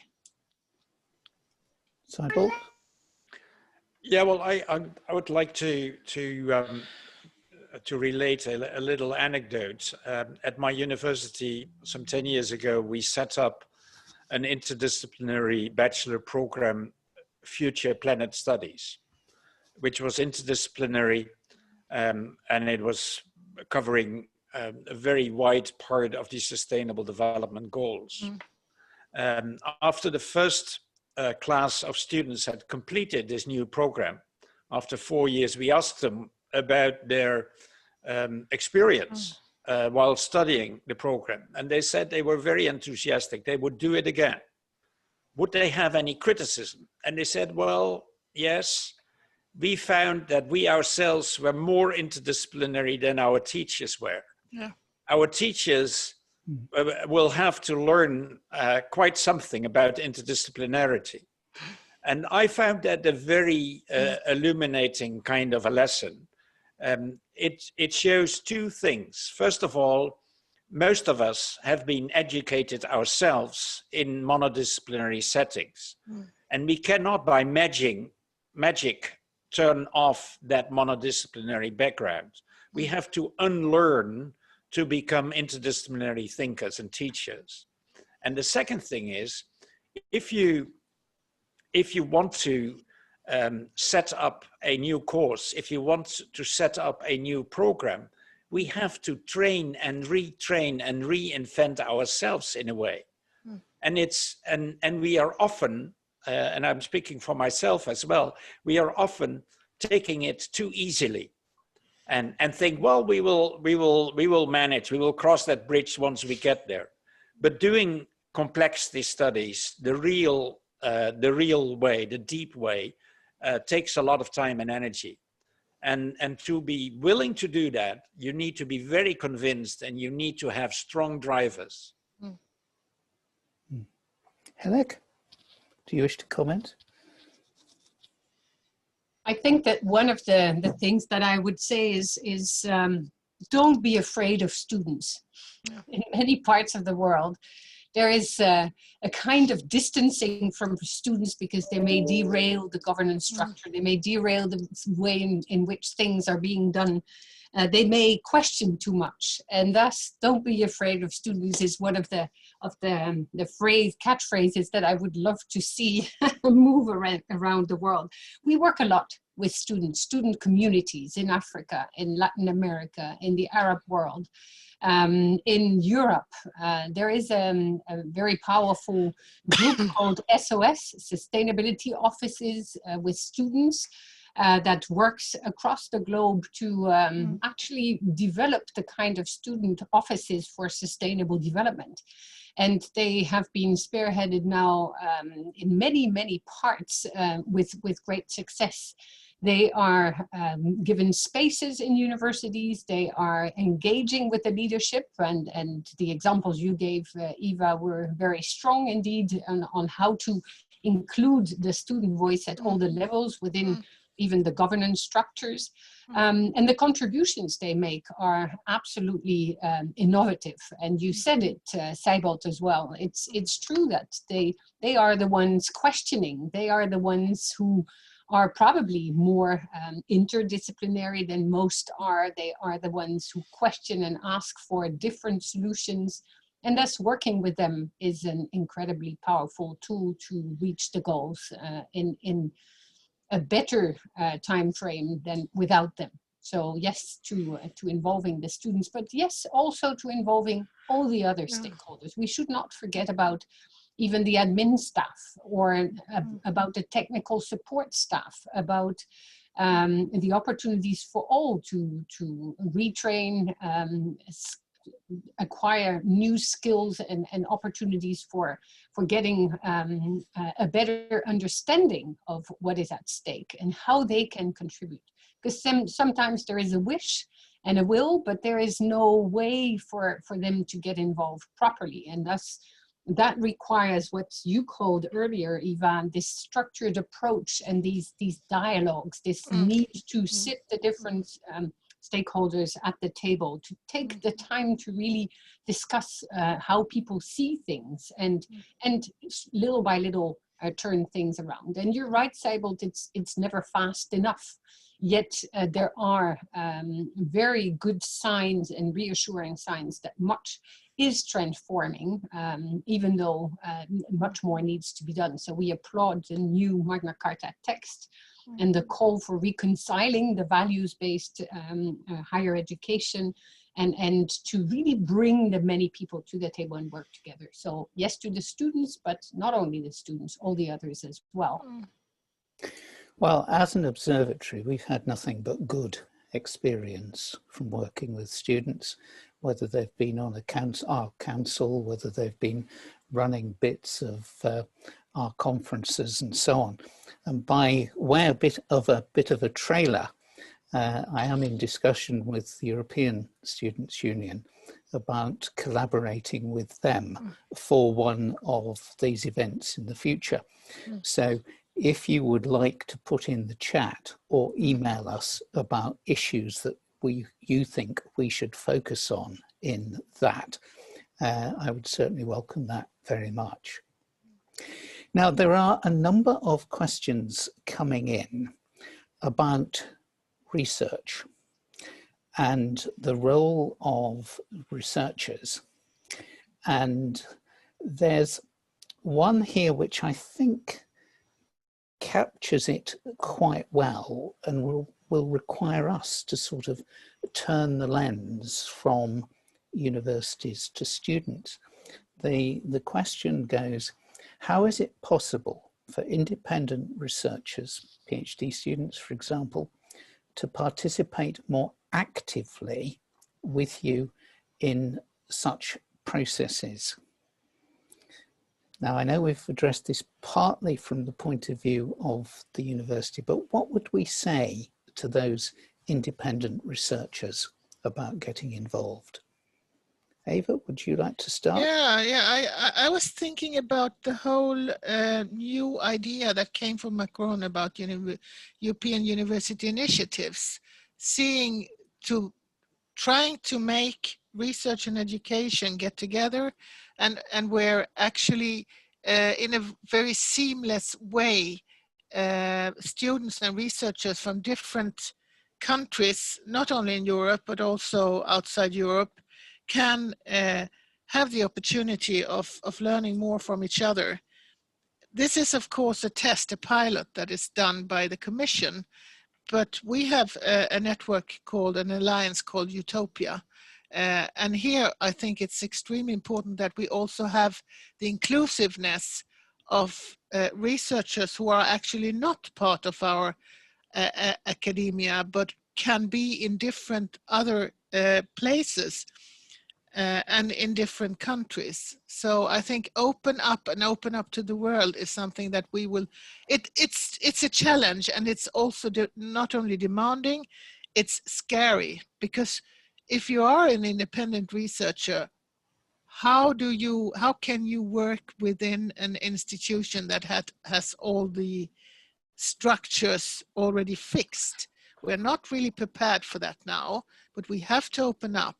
Schibold? Yeah, well, I would like to relate a little anecdote. At my university, some 10 years ago, we set up an interdisciplinary bachelor program, Future Planet Studies, which was interdisciplinary, and it was covering a very wide part of the Sustainable Development Goals. After the first class of students had completed this new program, after 4 years, we asked them about their experience while studying the program. And they said they were very enthusiastic. They would do it again. Would they have any criticism? And they said, well, yes, we found that we ourselves were more interdisciplinary than our teachers were. Yeah. Our teachers will have to learn quite something about interdisciplinarity. And I found that a very illuminating kind of a lesson. It shows two things. First of all, most of us have been educated ourselves in monodisciplinary settings. And we cannot by magic turn off that monodisciplinary background. We have to unlearn to become interdisciplinary thinkers and teachers. And the second thing is, if you want to set up a new course, if you want to set up a new program, we have to train and retrain and reinvent ourselves in a way. And we are often, and I'm speaking for myself as well, we are often taking it too easily and think, well, we will manage, we will cross that bridge once we get there. But doing complexity studies, the real way, the deep way, takes a lot of time and energy. And to be willing to do that, you need to be very convinced, and you need to have strong drivers. Henrik, do you wish to comment? I think that one of the things that I would say is don't be afraid of students. Yeah. In many parts of the world, there is a kind of distancing from students because they may derail the governance structure, they may derail the way in which things are being done. They may question too much, and thus don't be afraid of students is one of the catchphrases that I would love to see move around the world. We work a lot with student communities in Africa, in Latin America, in the Arab world. In Europe, there is a very powerful group called SOS, Sustainability Offices with Students, that works across the globe to actually develop the kind of student offices for sustainable development. And they have been spearheaded now in many parts with great success. They are given spaces in universities, they are engaging with the leadership, and the examples you gave, Eva, were very strong indeed on how to include the student voice at all the levels within even the governance structures. And the contributions they make are absolutely innovative. And you said it, Seibold, as well. It's true that they are the ones questioning. They are the ones who are probably more interdisciplinary than most are. They are the ones who question and ask for different solutions. And thus working with them is an incredibly powerful tool to reach the goals in a better time frame than without them. So yes, to involving the students, but yes, also to involving all the other stakeholders. We should not forget about even the admin staff, or about the technical support staff, about the opportunities for all to retrain, acquire new skills and opportunities for getting a better understanding of what is at stake and how they can contribute. Because sometimes there is a wish and a will, but there is no way for them to get involved properly. And thus, that requires what you called earlier, Ivan, this structured approach and these dialogues, this need to sit the different stakeholders at the table, to take the time to really discuss how people see things and little by little turn things around. And you're right, Seibold, it's never fast enough. Yet there are very good signs and reassuring signs that much is transforming, even though much more needs to be done. So we applaud the new Magna Carta text and the call for reconciling the values-based higher education and to really bring the many people to the table and work together. So yes to the students, but not only the students, all the others as well. Well, as an observatory, we've had nothing but good experience from working with students, whether they've been on our council, whether they've been running bits of our conferences and so on. And by way a bit of a trailer, I am in discussion with the European Students' Union about collaborating with them for one of these events in the future. So if you would like to put in the chat or email us about issues that you think we should focus on in that, I would certainly welcome that very much. Now, there are a number of questions coming in about research and the role of researchers. And there's one here which I think captures it quite well and will require us to sort of turn the lens from universities to students. The question goes, how is it possible for independent researchers, PhD students, for example, to participate more actively with you in such processes? Now, I know we've addressed this partly from the point of view of the university, but what would we say to those independent researchers about getting involved? Eva, would you like to start? I was thinking about the whole new idea that came from Macron about European university initiatives, trying to make research and education get together, and where actually in a very seamless way, students and researchers from different countries, not only in Europe, but also outside Europe, can have the opportunity of learning more from each other. This is, of course, a test, a pilot that is done by the Commission, but we have a network called, an alliance called Utopia. And here, I think it's extremely important that we also have the inclusiveness of researchers who are actually not part of our academia, but can be in different other places and in different countries. So I think open up to the world is something that we will, it's a challenge, and it's also not only demanding, it's scary, because if you are an independent researcher, how can you work within an institution that has all the structures already fixed? We're not really prepared for that now, but we have to open up.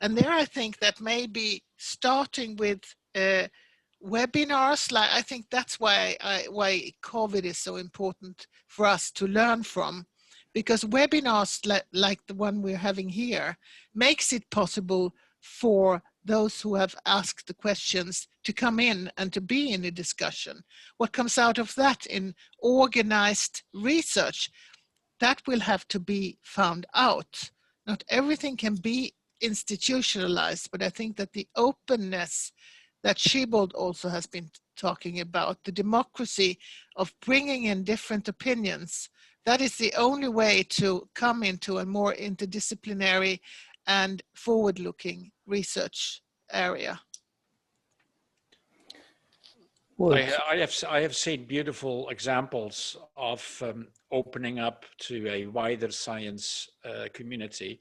And there I think that maybe starting with webinars, I think that's why COVID is so important for us to learn from, because webinars like the one we're having here makes it possible for those who have asked the questions to come in and to be in a discussion. What comes out of that in organized research, that will have to be found out. Not everything can be institutionalized, but I think that the openness that Siebold also has been talking about, the democracy of bringing in different opinions, that is the only way to come into a more interdisciplinary and forward-looking research area. I have seen beautiful examples of opening up to a wider science community,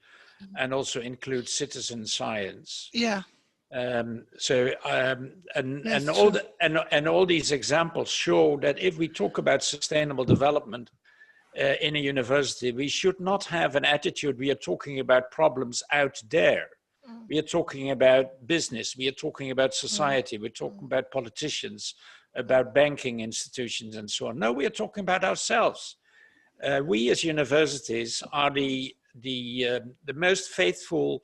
and also include citizen science. Yeah. And all these examples show that if we talk about sustainable development in a university, we should not have an attitude we are talking about problems out there. We are talking about business, we are talking about society, we're talking about politicians, about banking institutions and so on. No, we are talking about ourselves. We as universities are the most faithful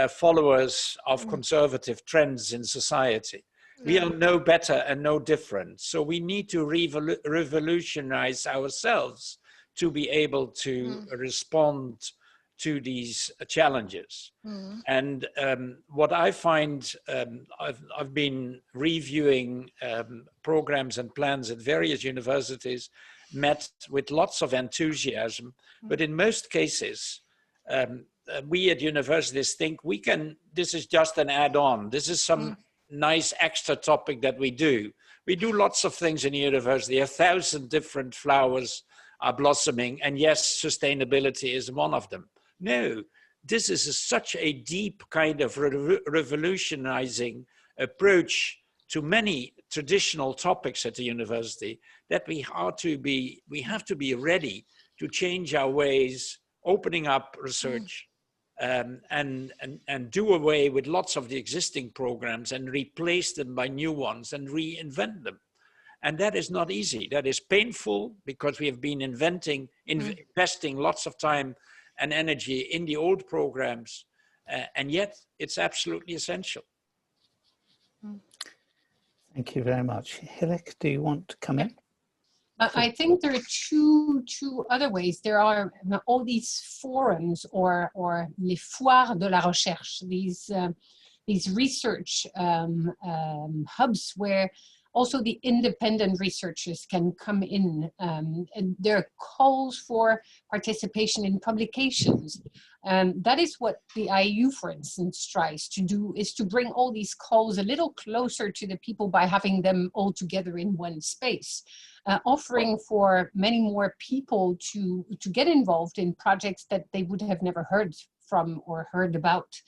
followers of conservative trends in society. We are no better and no different. So we need to revolutionize ourselves to be able to respond to these challenges. And what I find, I've been reviewing programs and plans at various universities, met with lots of enthusiasm, but in most cases, we at universities think this is just an add-on. This is some nice extra topic that we do. We do lots of things in university. 1,000 different flowers are blossoming, and yes, sustainability is one of them. No, this is such a deep kind of revolutionizing approach to many traditional topics at the university that we have to be ready to change our ways, opening up research, and do away with lots of the existing programs and replace them by new ones and reinvent them. And that is not easy. That is painful, because we have been investing lots of time and energy in the old programs, and yet it's absolutely essential. Thank you very much. Hilek, do you want to come in? I think there are two other ways. There are all these forums or les foires de la recherche, these research hubs where also the independent researchers can come in, and there are calls for participation in publications. That is what the IAU, for instance, tries to do, is to bring all these calls a little closer to the people by having them all together in one space, offering for many more people to get involved in projects that they would have never heard from or heard about.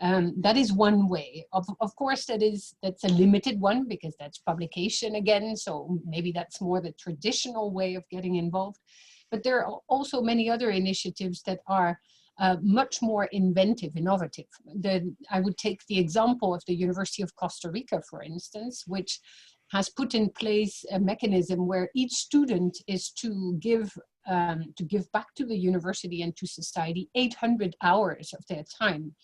That is one way. Of course, that's a limited one because that's publication again. So maybe that's more the traditional way of getting involved. But there are also many other initiatives that are much more inventive, innovative. I would take the example of the University of Costa Rica, for instance, which has put in place a mechanism where each student is to give back to the university and to society 800 hours of their time,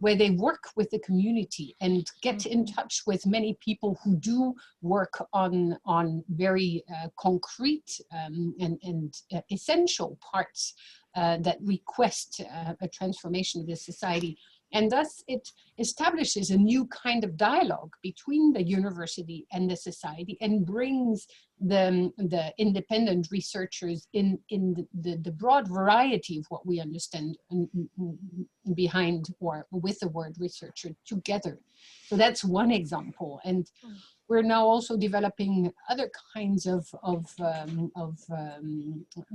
where they work with the community and get in touch with many people who do work on very concrete and essential parts that request a transformation of the society. And thus it establishes a new kind of dialogue between the university and the society and brings the independent researchers in the broad variety of what we understand behind or with the word researcher together. So that's one example. And we're now also developing other kinds of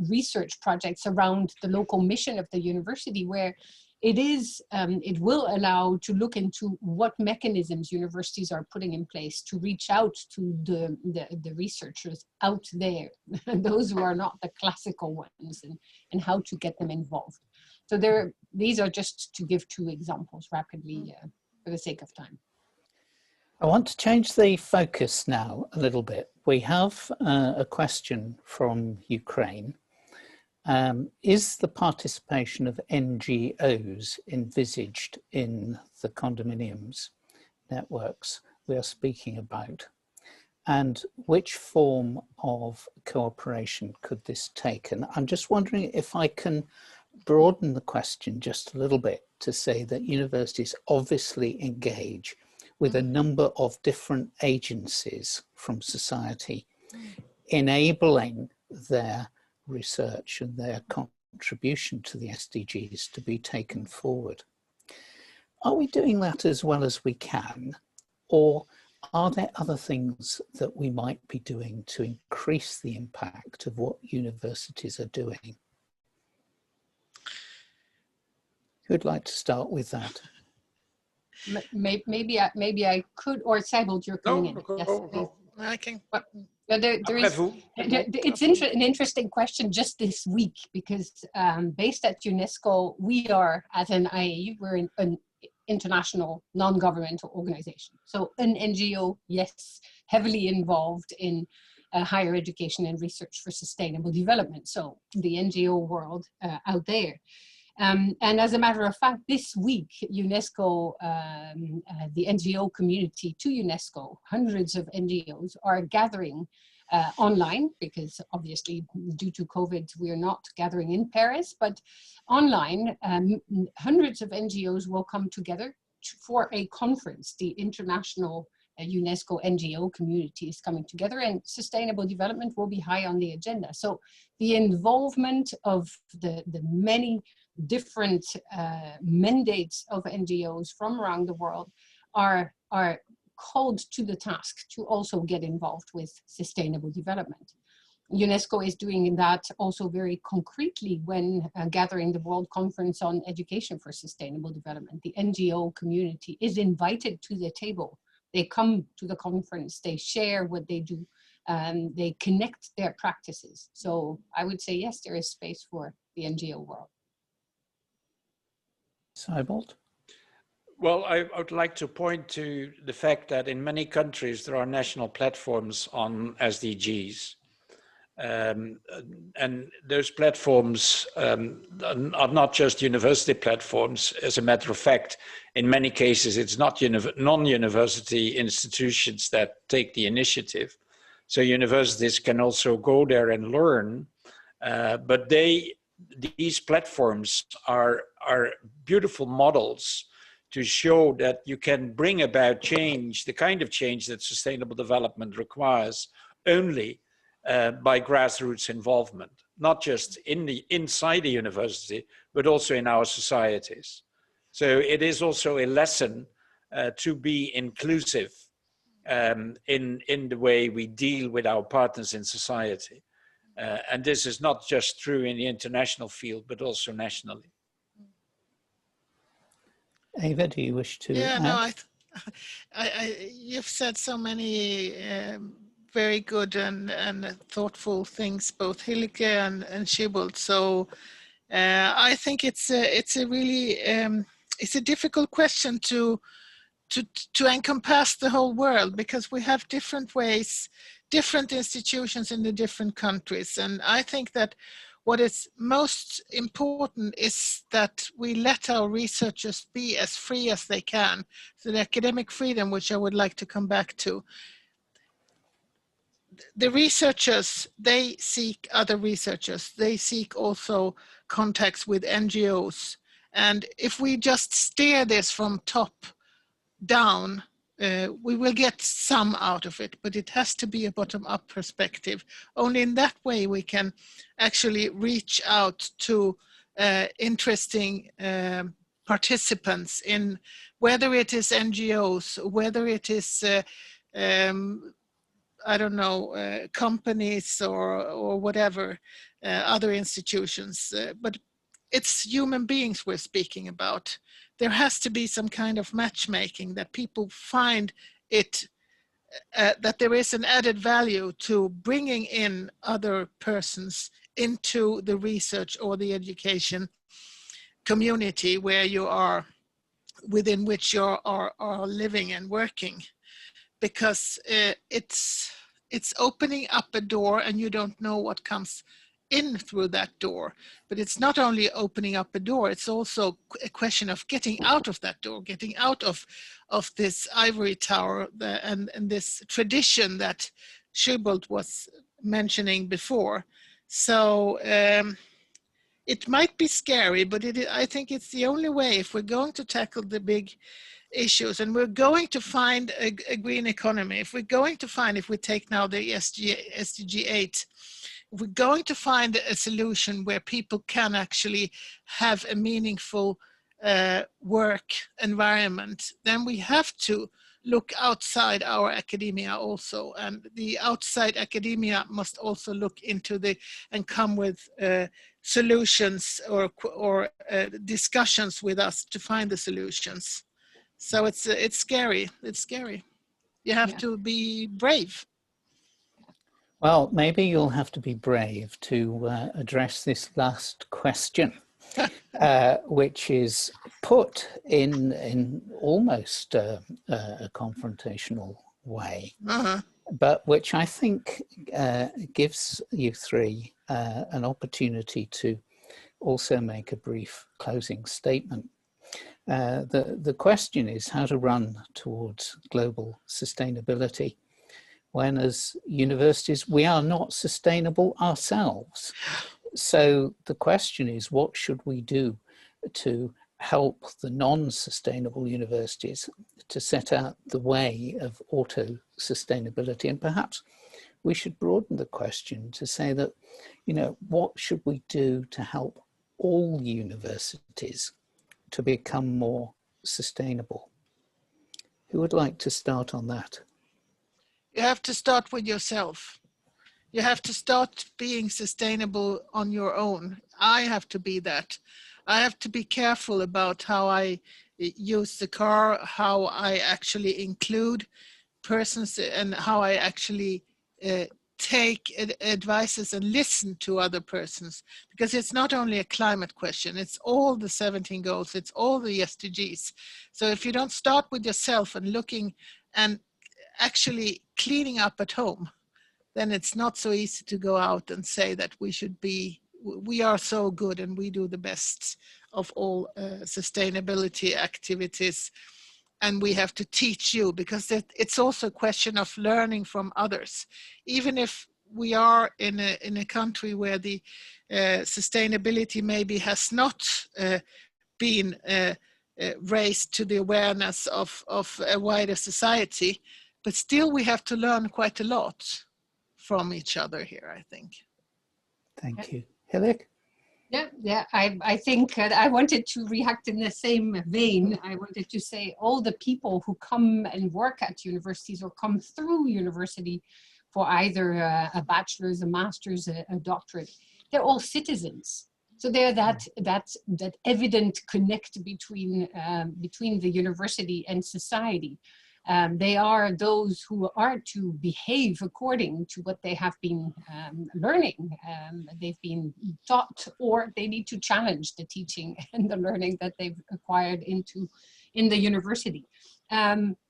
research projects around the local mission of the university, where it will allow to look into what mechanisms universities are putting in place to reach out to the researchers out there, those who are not the classical ones, and how to get them involved. So these are just to give two examples rapidly for the sake of time. I want to change the focus now a little bit. We have a question from Ukraine. Is the participation of NGOs envisaged in the condominiums networks we are speaking about? And which form of cooperation could this take? And I'm just wondering if I can broaden the question just a little bit to say that universities obviously engage with a number of different agencies from society, enabling their research and their contribution to the SDGs to be taken forward. Are we doing that as well as we can, or are there other things that we might be doing to increase the impact of what universities are doing? Who'd like to start with that? Maybe I could, or Seibold, you're coming in. Yes, go. I can. It's an interesting question just this week, because based at UNESCO, we are, as an IAU, we're an international non-governmental organization. So an NGO, yes, heavily involved in higher education and research for sustainable development. So the NGO world out there. And as a matter of fact, this week, UNESCO, the NGO community to UNESCO, hundreds of NGOs are gathering online, because obviously due to COVID, we are not gathering in Paris, but online, hundreds of NGOs will come together for a conference. The international UNESCO NGO community is coming together, and sustainable development will be high on the agenda. So the involvement of the many different mandates of NGOs from around the world are called to the task to also get involved with sustainable development. UNESCO is doing that also very concretely when gathering the World Conference on Education for Sustainable Development. The NGO community is invited to the table. They come to the conference, they share what they do, they connect their practices. So I would say, yes, there is space for the NGO world. Seibold? Well, I would like to point to the fact that in many countries there are national platforms on SDGs. And those platforms are not just university platforms. As a matter of fact, in many cases, it's not non-university institutions that take the initiative. So universities can also go there and learn, but these platforms are beautiful models to show that you can bring about change, the kind of change that sustainable development requires, only by grassroots involvement, not just inside the university, but also in our societies. So it is also a lesson to be inclusive in the way we deal with our partners in society. And this is not just true in the international field, but also nationally. Eva, do you wish to Yeah, add? no, you've said so many very good and thoughtful things, both Hilke and Schibold. So I think it's a really it's a difficult question to encompass the whole world, because we have different ways, different institutions in the different countries. And I think that what is most important is that we let our researchers be as free as they can. So the academic freedom, which I would like to come back to. The researchers, they seek other researchers. They seek also contacts with NGOs. And if we just steer this from top down, we will get some out of it, but it has to be a bottom-up perspective. Only in that way we can actually reach out to interesting participants, in whether it is NGOs, whether it is I don't know, companies or whatever, other institutions, but it's human beings we're speaking about. There has to be some kind of matchmaking, that people find it, that there is an added value to bringing in other persons into the research or the education community where you are, within which you are living and working. Because it's opening up a door and you don't know what comes in through that door. But it's not only opening up a door, it's also a question of getting out of that door, getting out of this ivory tower and this tradition that Schibold was mentioning before. So it might be scary, but I think it's the only way if we're going to tackle the big issues, and we're going to find a green economy. If we're going to find, if we take now the SDG 8, if we're going to find a solution where people can actually have a meaningful work environment, then we have to look outside our academia also. And the outside academia must also look into and come with solutions or discussions with us to find the solutions. So it's scary. It's scary. You have to be brave. Well, maybe you'll have to be brave to address this last question, which is put in almost a confrontational way, but which I think gives you three an opportunity to also make a brief closing statement. The question is how to run towards global sustainability when, as universities, we are not sustainable ourselves. So the question is, what should we do to help the non-sustainable universities to set out the way of auto-sustainability? And perhaps we should broaden the question to say that, you know, what should we do to help all universities to become more sustainable? Who would like to start on that? You have to start with yourself. You have to start being sustainable on your own. I have to be that. I have to be careful about how I use the car, how I actually include persons, and how I actually take advices and listen to other persons, because it's not only a climate question, it's all the 17 goals, it's all the SDGs. So if you don't start with yourself and looking and actually cleaning up at home, then it's not so easy to go out and say that we are so good and we do the best of all sustainability activities. And we have to teach you, because it's also a question of learning from others. Even if we are in a country where the sustainability maybe has not been raised to the awareness of a wider society, but still we have to learn quite a lot from each other here, I think. Thank you. Hilke? Yeah. I think I wanted to react in the same vein. I wanted to say all the people who come and work at universities or come through university for either a bachelor's, a master's, a doctorate, they're all citizens. So there, that evident connect between the university and society. They are those who are to behave according to what they have been learning. They've been taught, or they need to challenge the teaching and the learning that they've acquired in the university.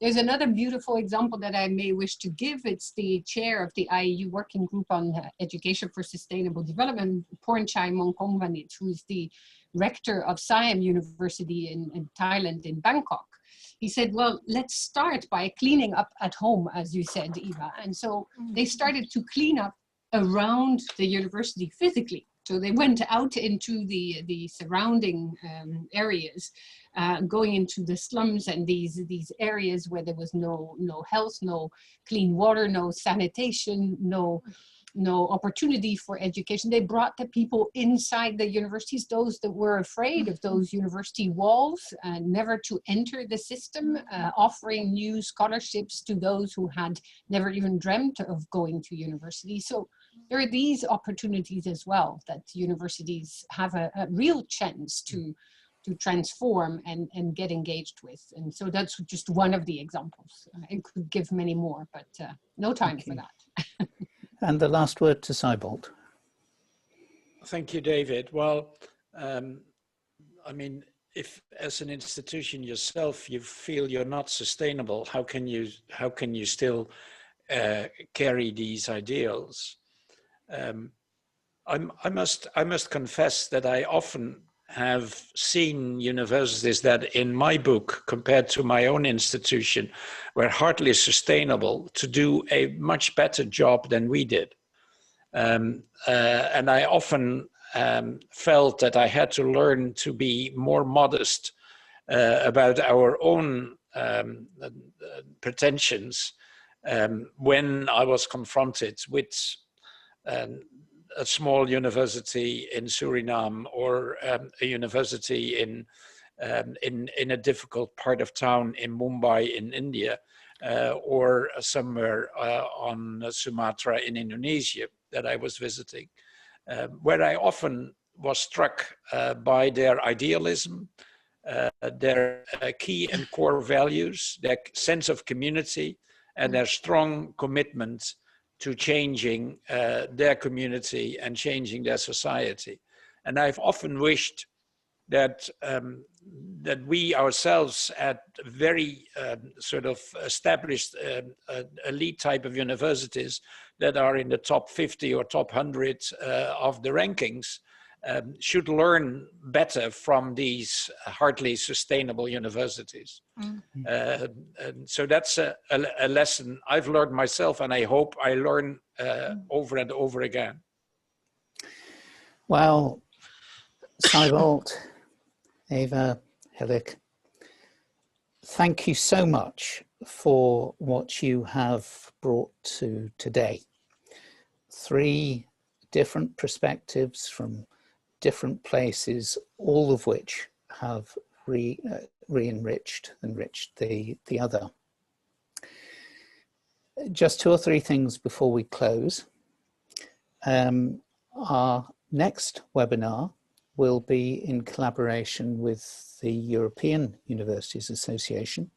There's another beautiful example that I may wish to give. It's the chair of the IAU Working Group on Education for Sustainable Development, Pornchai Mongkongvanit, who is the rector of Siam University in Thailand, in Bangkok. He said, well, let's start by cleaning up at home, as you said, Eva. And so they started to clean up around the university physically. So they went out into the surrounding areas, going into the slums and these areas where there was no health, no clean water, no sanitation, no opportunity for education. They brought the people inside the universities, those that were afraid of those university walls, never to enter the system, offering new scholarships to those who had never even dreamt of going to university. So there are these opportunities as well that universities have a real chance to transform and get engaged with. And so that's just one of the examples. I could give many more, but no time for that. And the last word to Seibold. Thank you, David. Well, I mean, if as an institution yourself you feel you're not sustainable, how can you still carry these ideals? I must confess that I often have seen universities that in my book, compared to my own institution, were hardly sustainable to do a much better job than we did. And I often felt that I had to learn to be more modest about our own pretensions when I was confronted with a small university in Suriname, or a university in a difficult part of town in Mumbai in India, or somewhere on Sumatra in Indonesia that I was visiting, where I often was struck by their idealism, their key and core values, their sense of community, and their strong commitment to changing their community and changing their society. And I've often wished that that we ourselves at very sort of established elite type of universities that are in the top 50 or top 100 of the rankings should learn better from these hardly sustainable universities. And so that's a lesson I've learned myself, and I hope I learn over and over again. Well, Seibold, Eva, Hilik, thank you so much for what you have brought to today. 3 different perspectives from different places, all of which have enriched the other. Just 2 or 3 things before we close. Our next webinar will be in collaboration with the European Universities Association.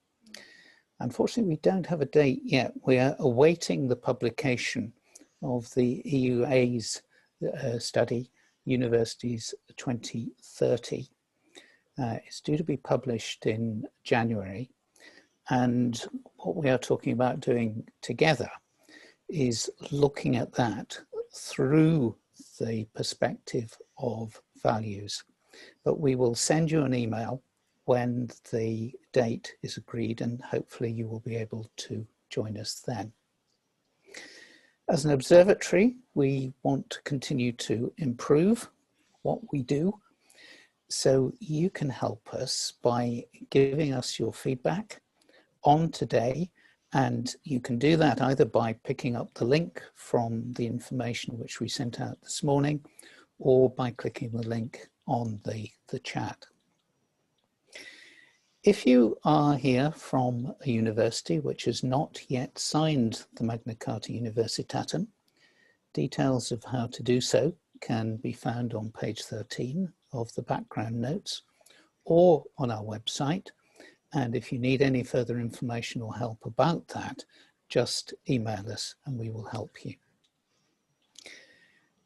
Unfortunately, we don't have a date yet. We are awaiting the publication of the EUA's study, Universities 2030. It's due to be published in January. And what we are talking about doing together is looking at that through the perspective of values. But we will send you an email when the date is agreed, and hopefully you will be able to join us then. As an observatory, we want to continue to improve what we do. So you can help us by giving us your feedback on today, and you can do that either by picking up the link from the information which we sent out this morning, or by clicking the link on the chat. If you are here from a university which has not yet signed the Magna Carta Universitatem, details of how to do so can be found on page 13 of the background notes or on our website. And if you need any further information or help about that, just email us and we will help you.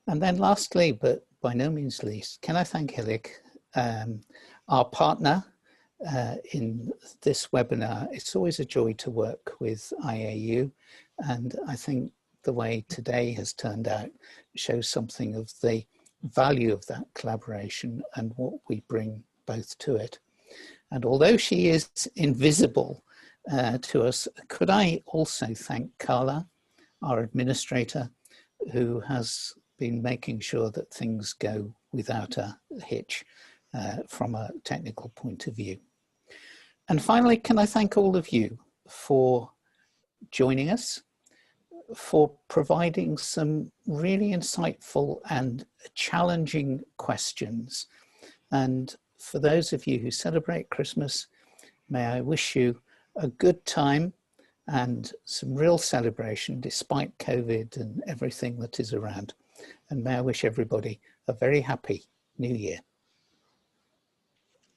And then lastly, but by no means least, can I thank Hilik, our partner in this webinar. It's always a joy to work with IAU, and I think the way today has turned out shows something of the value of that collaboration and what we bring both to it. And although she is invisible to us, could I also thank Carla, our administrator, who has been making sure that things go without a hitch from a technical point of view. And finally, can I thank all of you for joining us, for providing some really insightful and challenging questions. And for those of you who celebrate Christmas, may I wish you a good time and some real celebration despite COVID and everything that is around. And may I wish everybody a very happy New Year.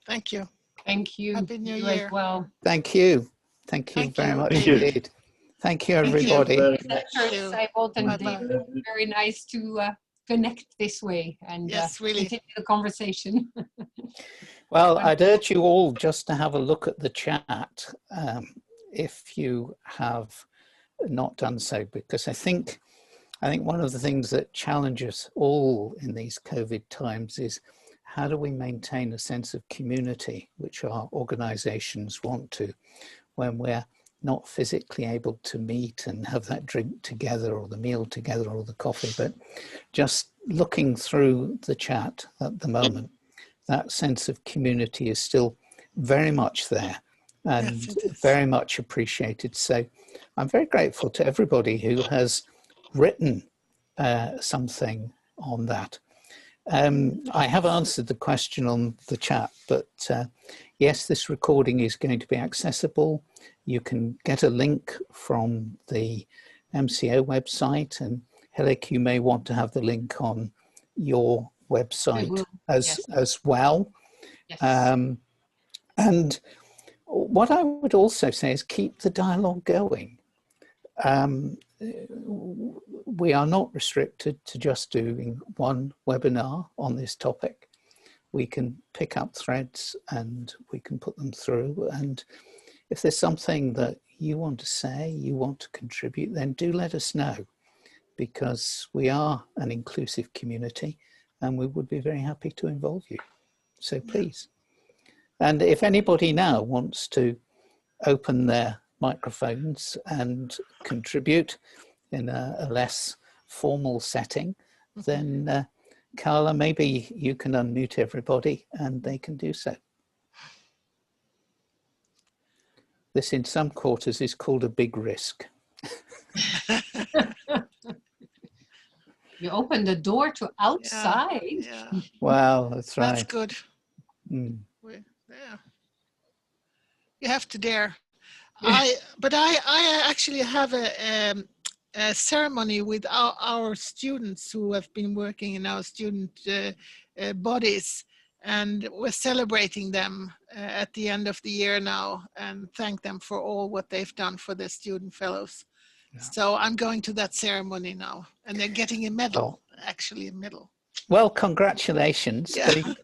Thank you. Thank you. Happy New You Year. as well. Thank you. Thank you very much indeed. Thank you, everybody. Very nice to connect this way and yes, really. continue the conversation. Well, I'd urge you all just to have a look at the chat if you have not done so, because I think one of the things that challenges all in these COVID times is how do we maintain a sense of community, which our organizations want to, when we're not physically able to meet and have that drink together or the meal together or the coffee, but just looking through the chat at the moment, that sense of community is still very much there and yes, very much appreciated. So I'm very grateful to everybody who has written something on that. I have answered the question on the chat, but yes, this recording is going to be accessible. You can get a link from the MCO website, and Hilik, you may want to have the link on your website as well. Yes. And what I would also say is keep the dialogue going. We are not restricted to just doing one webinar on this topic. We can pick up threads and we can put them through. And if there's something that you want to say, you want to contribute, then do let us know, because we are an inclusive community and we would be very happy to involve you. So please. And if anybody now wants to open their microphones and contribute in a less formal setting, then Carla, maybe you can unmute everybody and they can do so. This in some quarters is called a big risk. You open the door to outside. Yeah. Wow, that's right. That's good. Mm. Yeah. You have to dare. But I actually have a ceremony with our students who have been working in our student bodies, and we're celebrating them at the end of the year now and thank them for all what they've done for their student fellows. Yeah. So I'm going to that ceremony now, and they're getting a medal, actually a medal. Well, congratulations. Yeah.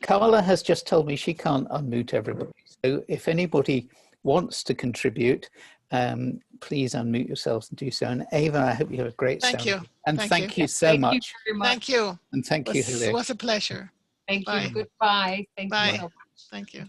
Carla has just told me she can't unmute everybody. So if anybody wants to contribute, please unmute yourselves and do so. And Ava, I hope you have a great ceremony. Thank you. And thank you so much. Thank you. And thank you, Hilik. It was a pleasure. Thank Bye. you. Goodbye. Thank Bye. you so much. Thank you.